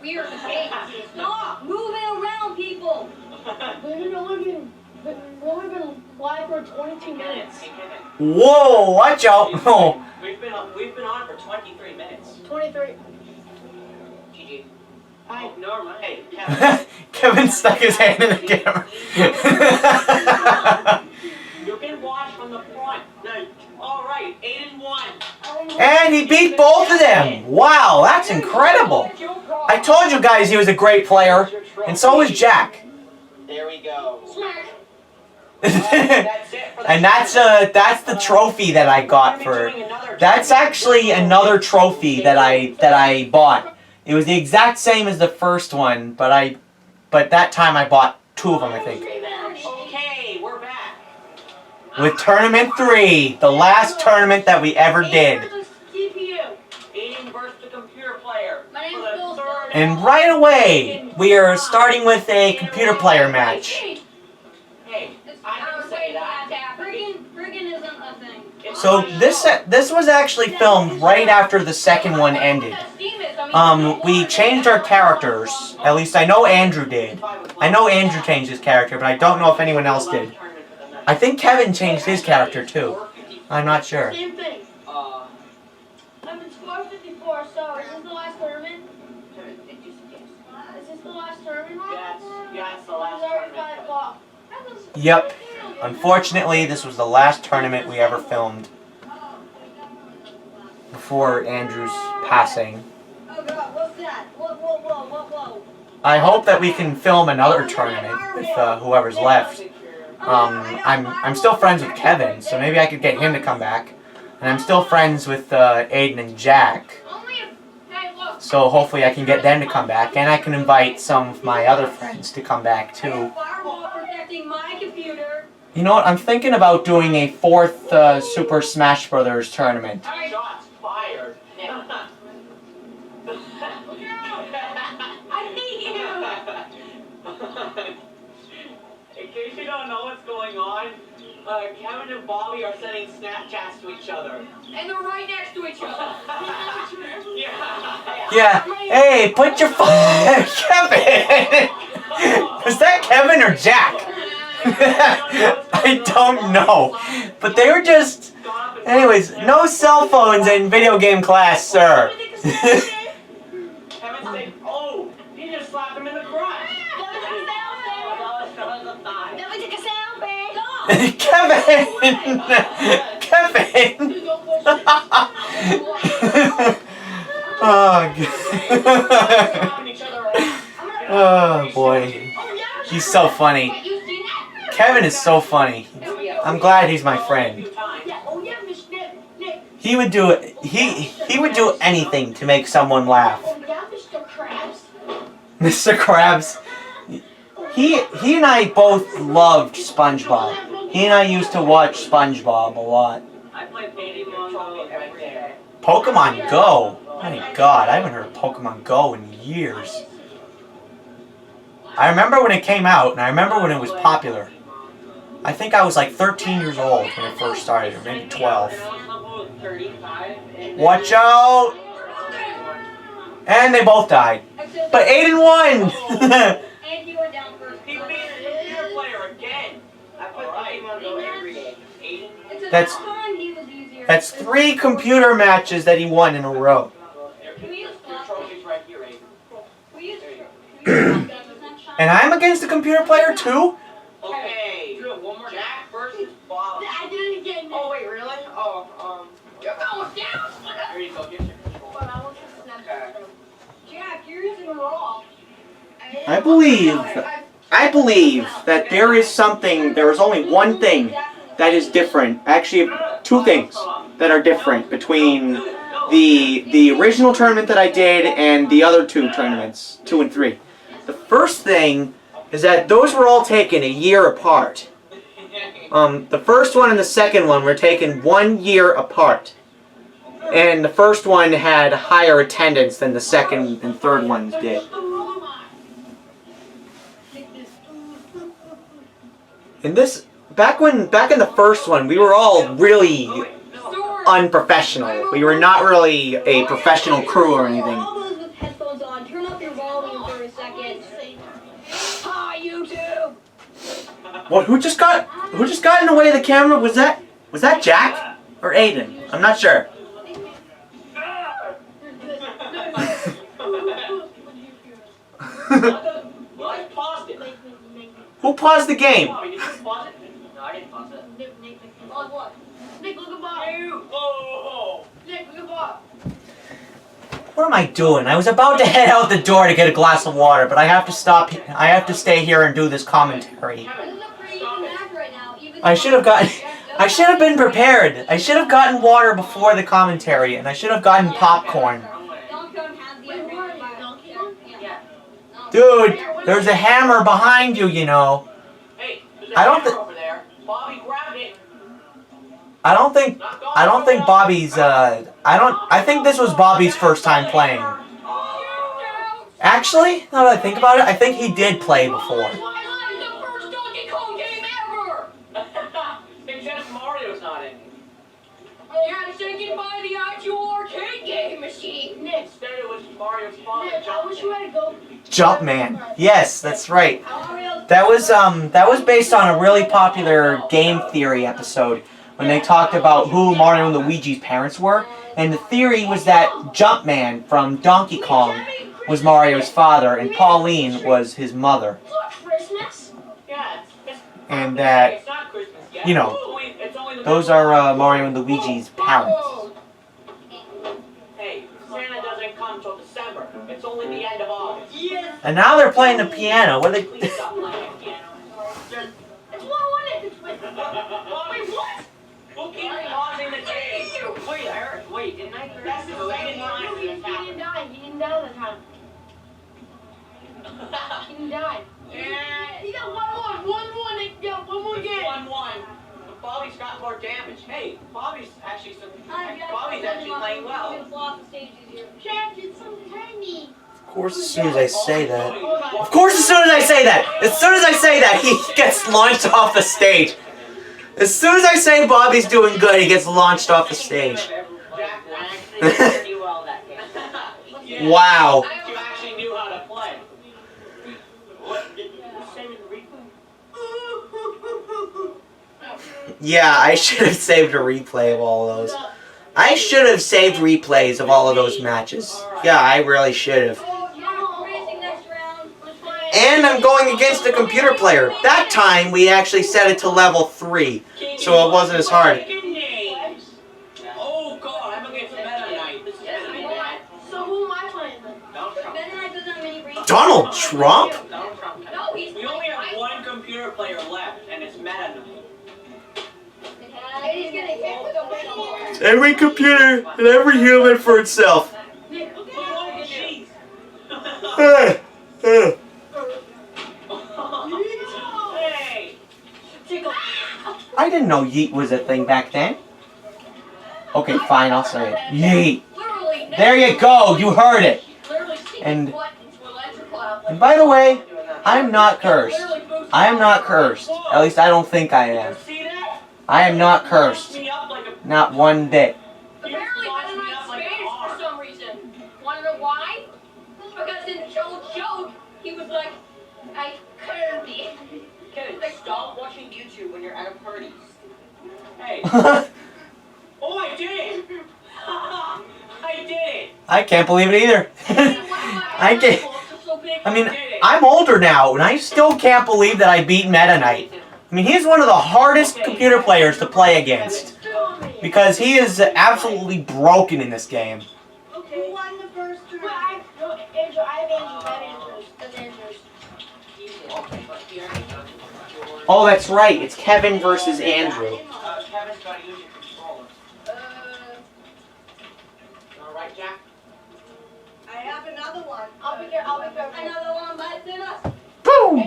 Weird games. Stop moving around, people. We've only been live for 22 minutes. Whoa! Watch out! Oh. We've been on for 23 minutes. 23. GG. Oh, never mind. Hey, Kevin. Kevin stuck his hand in the camera. You can watch from the front. No. All right, 8-1. And he beat both of them. Wow, that's incredible. I told you guys he was a great player, and so was Jack. There we go. Smash. And that's the trophy that I got for. That's actually another trophy that I bought. It was the exact same as the first one, but that time I bought 2 of them, I think. Okay, we're back. With Tournament 3, the last tournament that we ever did. Aiden versus the computer player. My name's For the Bill. third- And right away, we are starting with a computer player match. Hey, I didn't say that. Friggin' isn't a thing. So this was actually filmed right after the second one ended. We changed our characters. At least I know Andrew did. I know Andrew changed his character, but I don't know if anyone else did. I think Kevin changed his character too. I'm not sure. Same thing. I'm in score 54, so is this the last tournament? Is this the last tournament? Yeah, it's the last It's already tournament. 5 o'clock. Yep. Unfortunately, this was the last tournament we ever filmed before Andrew's passing. Oh god, what's that? Whoa. I hope that we can film another tournament with whoever's left. I'm still friends with Kevin, so maybe I could get him to come back. And I'm still friends with Aiden and Jack, so hopefully I can get them to come back, and I can invite some of my other friends to come back too. Firewall protecting my computer. You know what? I'm thinking about doing a 4th Super Smash Brothers tournament. Shots fired. I hate you. In case you don't know what's going on, Kevin and Bobby are sending Snapchats to each other. And they're right next to each other. Yeah. Hey, put your phone, Kevin. Is that Kevin or Jack? I don't know. But they were just. Anyways, no cell phones in video game class, sir. Kevin said, "Oh, he just slapped him in the crotch." Kevin! Kevin! Oh, oh boy. He's so funny. Kevin is so funny. I'm glad he's my friend. He would do it. He would do anything to make someone laugh. Mr. Krabs. He and I both loved SpongeBob. He and I used to watch SpongeBob a lot. I play Pokemon Go every day. Pokemon Go? My God, I haven't heard of Pokemon Go in years. I remember when it came out, and I remember when it was popular. I think I was like 13 years old when it first started, or maybe 12. Watch out! And they both died. But Aiden won! And you went down first. He beat the computer player again. I play Pokemon Go every day. That's- That's 3 computer matches that he won in a row. Your trophy's right here, Aiden. And I'm against a computer player too? Okay. One more. Jack versus Bob. I did it again. Oh wait, really? Oh, You're going down. Here you go. Get your control. But I want you to snap that. Jack, you're using Raw. I believe that there is only one thing that is different. Actually, 2 things that are different between the original tournament that I did and the other 2 tournaments, 2 and 3. The first thing is that those were all taken a year apart. The first one and the second one were taken 1 year apart. And the first one had higher attendance than the second and third ones did. In this, back in the first one, we were all really unprofessional. We were not really a professional crew or anything. All those with headphones on, turn up your volume for a second. Hi, YouTube. What? Who just got in the way of the camera? Was that Jack or Aiden? I'm not sure. Well, I paused it. Who paused the game? Bobby, did you pause it? No, I didn't pause it. Nick, what? Nick, look at Bob. Oh. Nick, look at Bob. What am I doing? I was about to head out the door to get a glass of water, but I have to stop. I have to stay here and do this commentary. This is a pretty even match right now. I should have been prepared. I should have gotten water before the commentary, and I should have gotten popcorn. Don't has the advantage. Dude, there's a hammer behind you, you know. Hey, there's a I don't hammer thi- over there. Bobby grabbed it. I don't think Bobby's I think this was Bobby's first time playing. Actually, now that I think about it, I think he did play before. This is the first Donkey Kong game ever! Except Mario's not in. Yeah, taken by the actual arcade game machine. Nick, Instead it was Mario's father. Nick, I wish you had to go. Jumpman. Yes, that's right. Mario. That was based on a really popular game theory episode when they talked about who Mario and Luigi's parents were, and the theory was that Jumpman from Donkey Kong was Mario's father and Pauline was his mother. For Christmas? Yeah, it's And that, it's not Christmas yet. you know, It's only the those are Mario and Luigi's parents. Hey, Santa doesn't come till December. It's only the end of August. Yes. And now they're playing the piano. What are they? Please stop playing piano. It's 1-1 if it's with. Wait, what? Who keeps pausing the game? Wait, I heard. Wait, didn't I? That's the second time He this didn't happened. die. He didn't die that time. He didn't die. Yeah. He got 1-1. They got one more game. 1-1. But Bobby's got more damage. Hey, Bobby's actually playing well. Jack, it's so tiny. Of course, as soon as I say that. Of course, as soon as I say that. As soon as I say that, he gets launched off the stage. As soon as I say Bobby's doing good, he gets launched off the stage. Wow. You actually knew how to play. Yeah, I should have saved a replay of all of those. I should have saved replays of all of those matches. Yeah, I really should have. And I'm going against a computer player. That time, we actually set it to level 3, so it wasn't as hard. Oh god, I'm against Meta Knight. This is gonna be bad. So who am I playing then? Donald Trump? Donald Trump. No, he's We only have one computer player left, and it's Meta Knight. He's gonna hit with a ball. Every computer and every human for itself. Nick, Oh, jeez. Hey. I didn't know yeet was a thing back then. Okay, fine, I'll say it. Yeet. There you go, you heard it. And by the way, I'm not cursed. I am not cursed. At least I don't think I am. See that? I am not cursed. Me up like a Not one bit. Apparently, Meta Knight's Spanish for some reason. Wanna know why? Because in Joe, he was like, I couldn't be. Kevin, stop watching YouTube when you're at a party. Hey. Oh, I did it! I did it! I can't believe it either. I can't. I mean, I'm older now, and I still can't believe that I beat Meta Knight. I mean, he's one of the hardest computer players to play against. Because he is absolutely broken in this game. Okay. Who won the first round? I have Andrews. That's Andrews. Oh, that's right. It's Kevin versus Andrew. Kevin's got to use your controller. Alright, Jack? I have another one. I'll be there. Another one bites in us. Boom!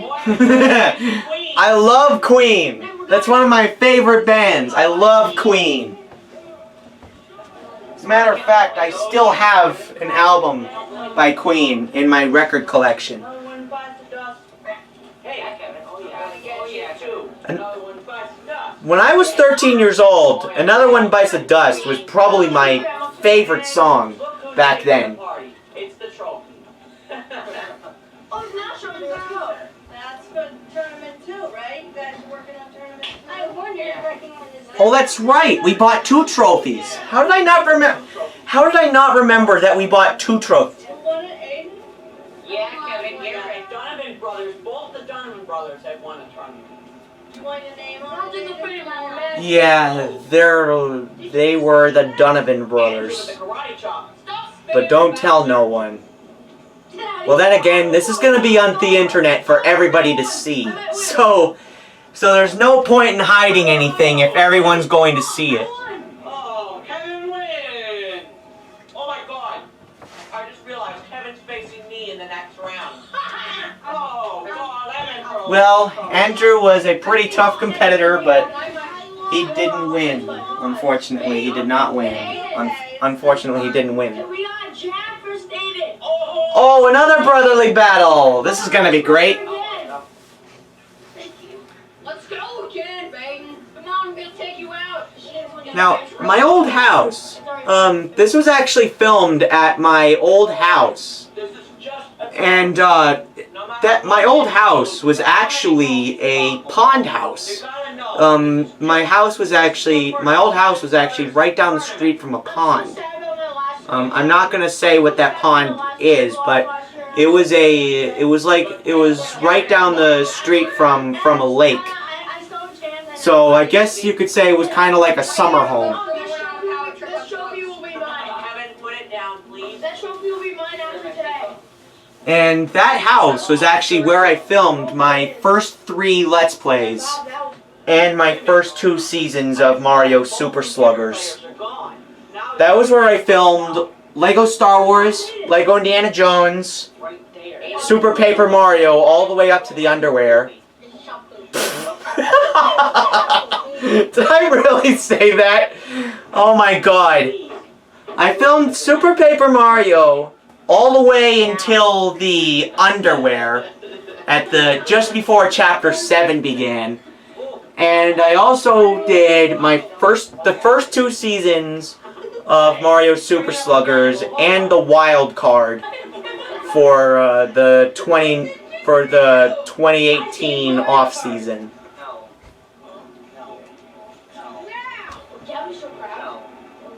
I love Queen. That's one of my favorite bands. I love Queen. As a matter of fact, I still have an album by Queen in my record collection. Another one bites the dust. Hey, Kevin. Oh, yeah, too. Another one bites the dust. When I was 13 years old, Another One Bites the Dust was probably my favorite song back then. It's the trophy. Oh, now show me. Let's go. That's for tournament 2, right? You guys are working on tournament 2? I wonder if I can win this. Oh, that's right. We bought 2 trophies. How did I not remember? How did I not remember that we bought 2 trophies? You won it, Aiden? Yeah, Kevin, yeah. Donovan brothers, both the Donovan brothers have won a tournament. You want your name on I'll take a it? picture, man. Yeah, they were the Donovan brothers. Andrew with the karate chop. But don't tell no one. Well, then again, this is going to be on the internet for everybody to see. So there's no point in hiding anything if everyone's going to see it. Oh, Kevin wins! Oh my god. I just realized Kevin's facing me in the next round. Oh, lemon for Well, Andrew was a pretty tough competitor, but he didn't win. Unfortunately, he did not win. Unfortunately, he didn't win. We got Jack versus David. Oh, another brotherly battle! This is gonna be great. Let's go again, Baden. Come on, I'm gonna take you out. Now, my old house. This was actually filmed at my old house. This is just a And, that my old house was actually a pond house. My old house was actually right down the street from a pond. I'm not gonna say what that pond is, but it was right down the street from a lake. So I guess you could say it was kind of like a summer home. This trophy will be mine. Kevin, put it down, please. That trophy will be mine after today. And that house was actually where I filmed my first 3 Let's Plays and my first 2 seasons of Mario Super Sluggers. That was where I filmed Lego Star Wars, Lego Indiana Jones, Super Paper Mario, all the way up to the underwear. Did I really say that? Oh my god. I filmed Super Paper Mario all the way until the underwear at just before Chapter 7 began. And I also did the first 2 seasons of Mario Super Sluggers and the wild card for the 2018 off season. Yeah, I'm so proud.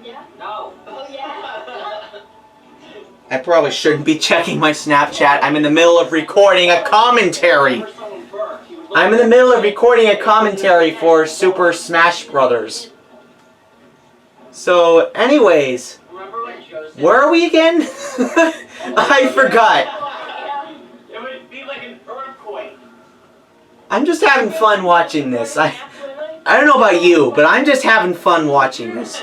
Yeah. No. Oh yeah. I probably shouldn't be checking my Snapchat. I'm in the middle of recording a commentary. I'm in the middle of recording a commentary for Super Smash Brothers. So, anyways, where are we again? I forgot. It would be like an earthquake. I'm just having fun watching this. I don't know about you, but I'm just having fun watching this.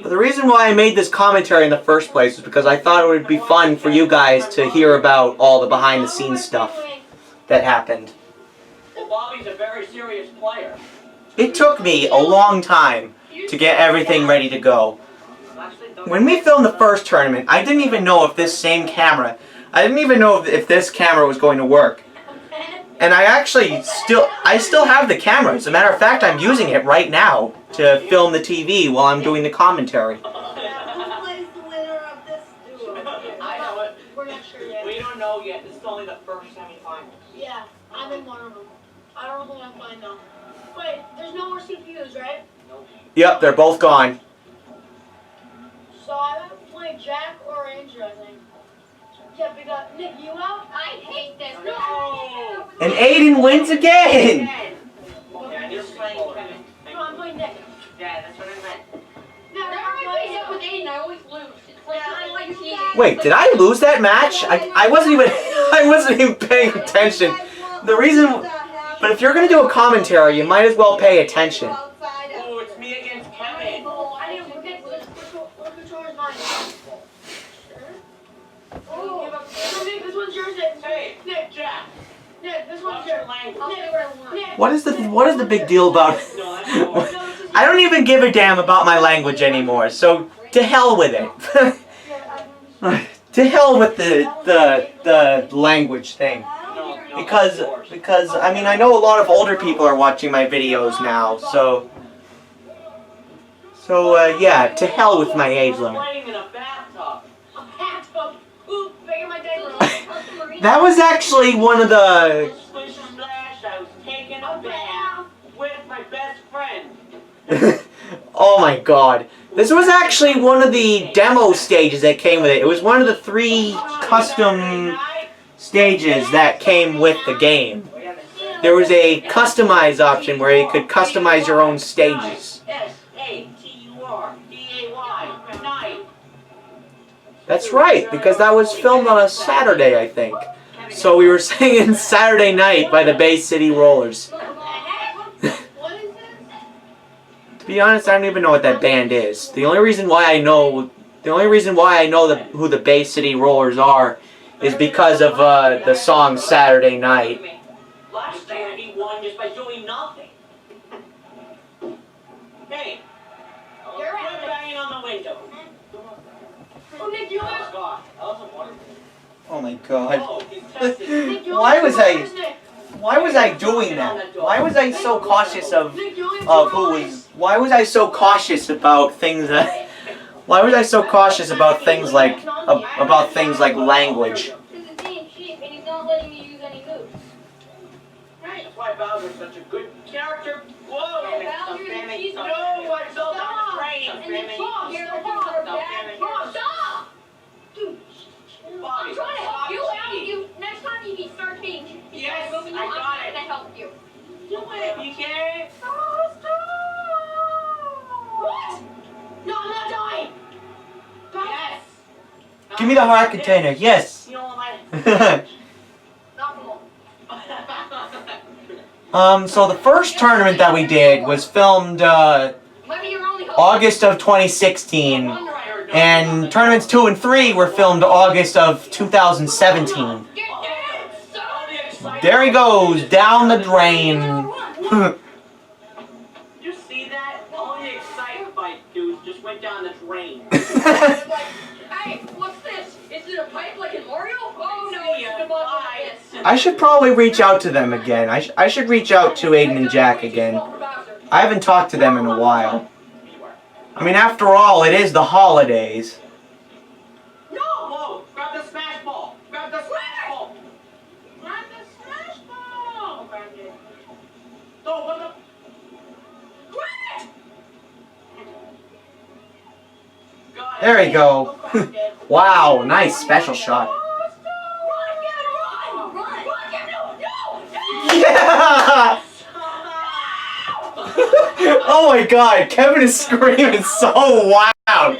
But the reason why I made this commentary in the first place is because I thought it would be fun for you guys to hear about all the behind-the-scenes stuff that happened. Well, Bobby's a very serious player. It took me a long time to get everything ready to go. When we filmed the first tournament, I didn't even know if this camera was going to work. And I still have the camera. As a matter of fact, I'm using it right now to film the TV while I'm doing the commentary. Who plays the winner of this duel? I know it. We're not sure yet. We don't know yet. This is only the first semifinal. Yeah, I'm in one of them. I don't know who I'm playing though. Wait, there's no more CPUs, right? Yep, they're both gone. So I would play Jack or Andrew, I think. Yeah, we got Nick, you out? I hate this. No. And Aiden wins again! Yeah, you're playing Kevin. No, I'm playing Nick. Yeah, that's what I meant. No, whenever I play up with Aiden, I always lose. It's like I like cheating. Wait, did I lose that match? I wasn't even paying attention. The reason, but if you're gonna do a commentary, you might as well pay attention. Oh, it's me against Kevin. Oh, I didn't forget which controller's mine. Oh, so Nick, this one's yours. Hey, Nick, Jack. Nick, this What's one's your yours. language? I'll say what I want. Nick. What is the big deal about it? I don't even give a damn about my language anymore, so to hell with it. To hell with the language thing. Because I mean, I know a lot of older people are watching my videos now, so yeah, to hell with my age limit. Playing in a bathtub. A bathtub. Ooh, bigger my diaper. That was actually one of the Splish and splash, I was taking a bath with my best friend. oh my god. This was actually one of the demo stages that came with it. It was one of the 3 custom stages that came with the game. There was a customize option where you could customize your own stages. S-A-T-U-R-D-A-Y. Night. That's right, because that was filmed on a Saturday, I think. So we were singing Saturday Night by the Bay City Rollers. What is this? To be honest, I don't even know what that band is. The only reason why I know The only reason why I know who the Bay City Rollers are is because of the song Saturday Night. Last year he won just by doing nothing. Hey, You're quit right. banging on the window. Oh, Nick, you Oh lost. God, that wasn't wonderful. Oh my god. Oh, he's tested. Nick, you Why only was have I- two hours, Nick. Why was I doing that? Why was I so cautious of Nick, you only have who 2 hours. was? Why was I so cautious about things that? Why was I so cautious about things like language? Because it's being cheap and he's not letting me use any moves. Right, that's why Bowser's such a good character. Whoa! Yeah, Bowser is a cheese No, monster. I fell down the drain. And the frogs, the frogs are bad. Frogs, stop! Dude, Bobby, I'm trying to help stop you out. cheating. Next time you start being Yes, moving, I I'm got trying it. to help you. Do it, PK. What? No, I'm not dying. Yes. Give me the heart container. Yes. You know what my... Not So the first tournament that we did was filmed Maybe your only hope. August of 2016, and tournaments 2 and 3 were filmed August of 2017. Get it, There he goes down the drain. You see that? All the excitement fight dudes just went down the drain. Hey, what's this? Is it a pipe like in Mario? Oh no, See ya. it's a bunch Bye. of this. I should probably reach out to them again. I should reach out to Aiden and Jack again. I haven't talked to them in a while. I mean, after all, it is the holidays. No! Whoa! Grab the smash ball! Grab the smash ball! Grab the smash ball! Grab it. No, what the... Grab it! Got it. There we go. Wow, nice special shot. Run, Gavin, run! Run! Run, Gavin, no! No! Yeah! Oh my god, Kevin is screaming so loud.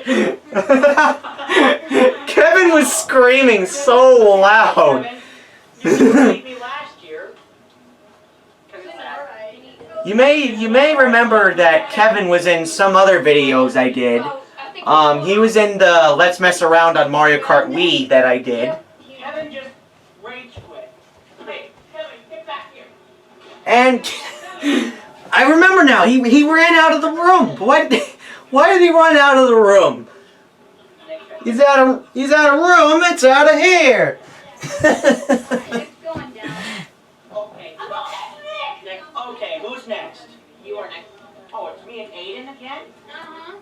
Kevin was screaming so loud. You didn't beat me last year. You may remember that Kevin was in some other videos I did. He was in the Let's Mess Around on Mario Kart Wii that I did. Kevin just rage quit. Hey, Kevin, get back here. And I remember now, he ran out of the room. Why did he run out of the room? He's out of room, it's out of here. It's going down. Okay. Next. Okay, who's next? You are next. Oh, it's me and Aiden again? Uh-huh.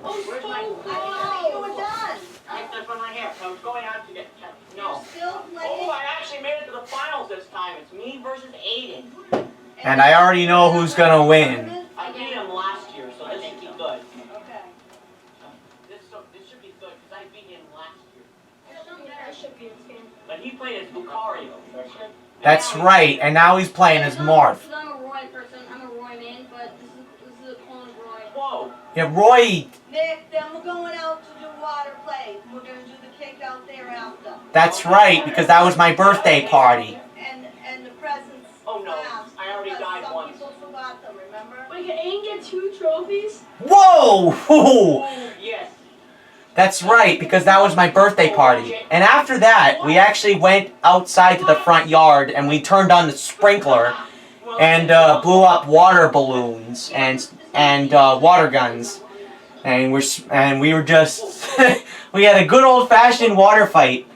Oh, Where's so my- close. You were done. That's what I have. I was going out to get... No. Still Oh, playing. I actually made it to the finals this time. It's me versus Aiden. And I already know who's gonna win. I beat him last year, so this should be good. Okay. This should be good, because I beat him last year. I should be in this game. But he played as Lucario. That's right, and now he's playing as Marth. Because I'm a Roy person. I'm a Roy man, but this is a clone of Roy. Whoa. Yeah, Roy, Nick, then we're going out to do water play. We're going to do the cake out there after. that's right, because that was my birthday party. And the presents Oh, no. last. I already because died some once. people forgot them, remember? Wait, can Aiden get 2 trophies? Whoa! Oh, yes. That's right, because that was my birthday party. And after that, we actually went outside to the front yard and we turned on the sprinkler and blew up water balloons and water guns. And we were just we had a good old-fashioned water fight.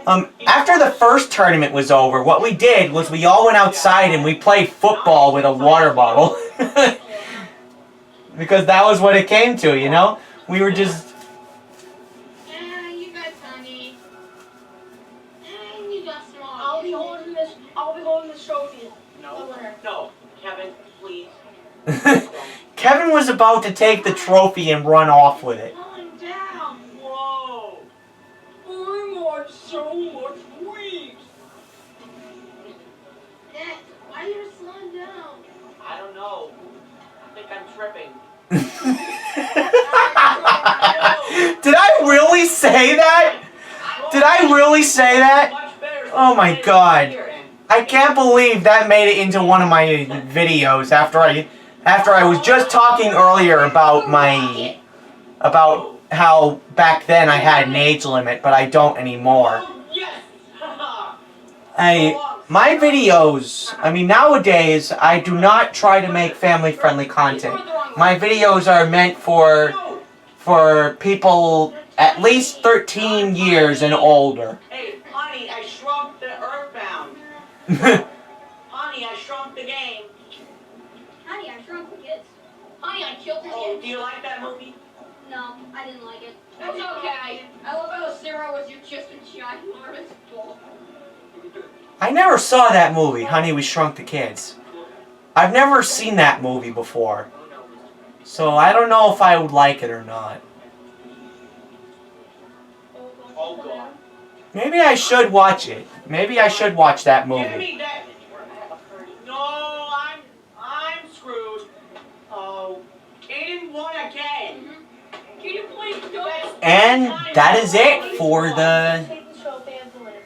After the first tournament was over, what we did was we all went outside and we played football with a water bottle. Because that was what it came to, you know? We were just... You got Sunny. You got small. I'll be holding this trophy. No. No. Kevin, please. Kevin was about to take the trophy and run off with it. Calm down. Whoa. I'm on so much weed. Nick, why are you slowing down? I don't know. I think I'm tripping. Did I really say that? Did I really say that? Much better. Oh my God. I can't believe that made it into one of my videos after I was just talking earlier about how back then I had an age limit, but I don't anymore. Oh, yes! My videos, I mean, nowadays, I do not try to make family-friendly content. My videos are meant for people at least 13 years and older. Hey, honey, I shrunk the Earthbound. Honey, I shrunk the game. Honey, I shrunk the kids. Honey, I killed the Oh, kids. do you like that movie? No, I didn't like it. That's okay. I love how Sarah was just a ginormous ball. I never saw that movie, Honey, We Shrunk the Kids. I've never seen that movie before. So I don't know if I would like it or not. Oh, God. Maybe I should watch it. Maybe I should watch that Give movie. me that. No, I'm screwed. Oh, Aiden won again. Can you please go? And that is it for the... Take the trophy and put it.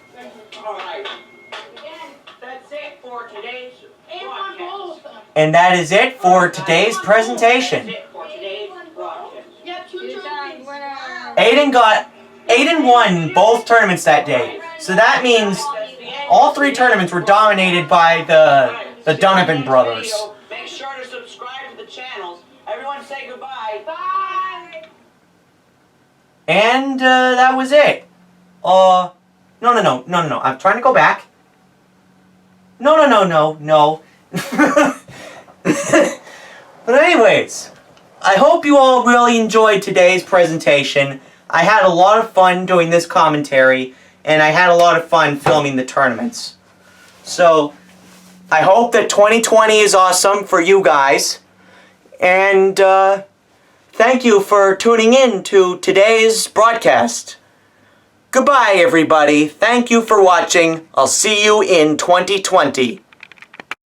Alright, that's it for today's broadcast. And that is it for today's presentation. That's it for today's broadcast. Yeah, two trophies. Aiden won both tournaments that day. So that means all 3 tournaments were dominated by the Donovan brothers. Make sure to subscribe to the channels. Everyone say goodbye. Bye. And that was it. No. I'm trying to go back. No. But anyways, I hope you all really enjoyed today's presentation. I had a lot of fun doing this commentary, and I had a lot of fun filming the tournaments. So, I hope that 2020 is awesome for you guys. And, thank you for tuning in to today's broadcast. Goodbye, everybody. Thank you for watching. I'll see you in 2020.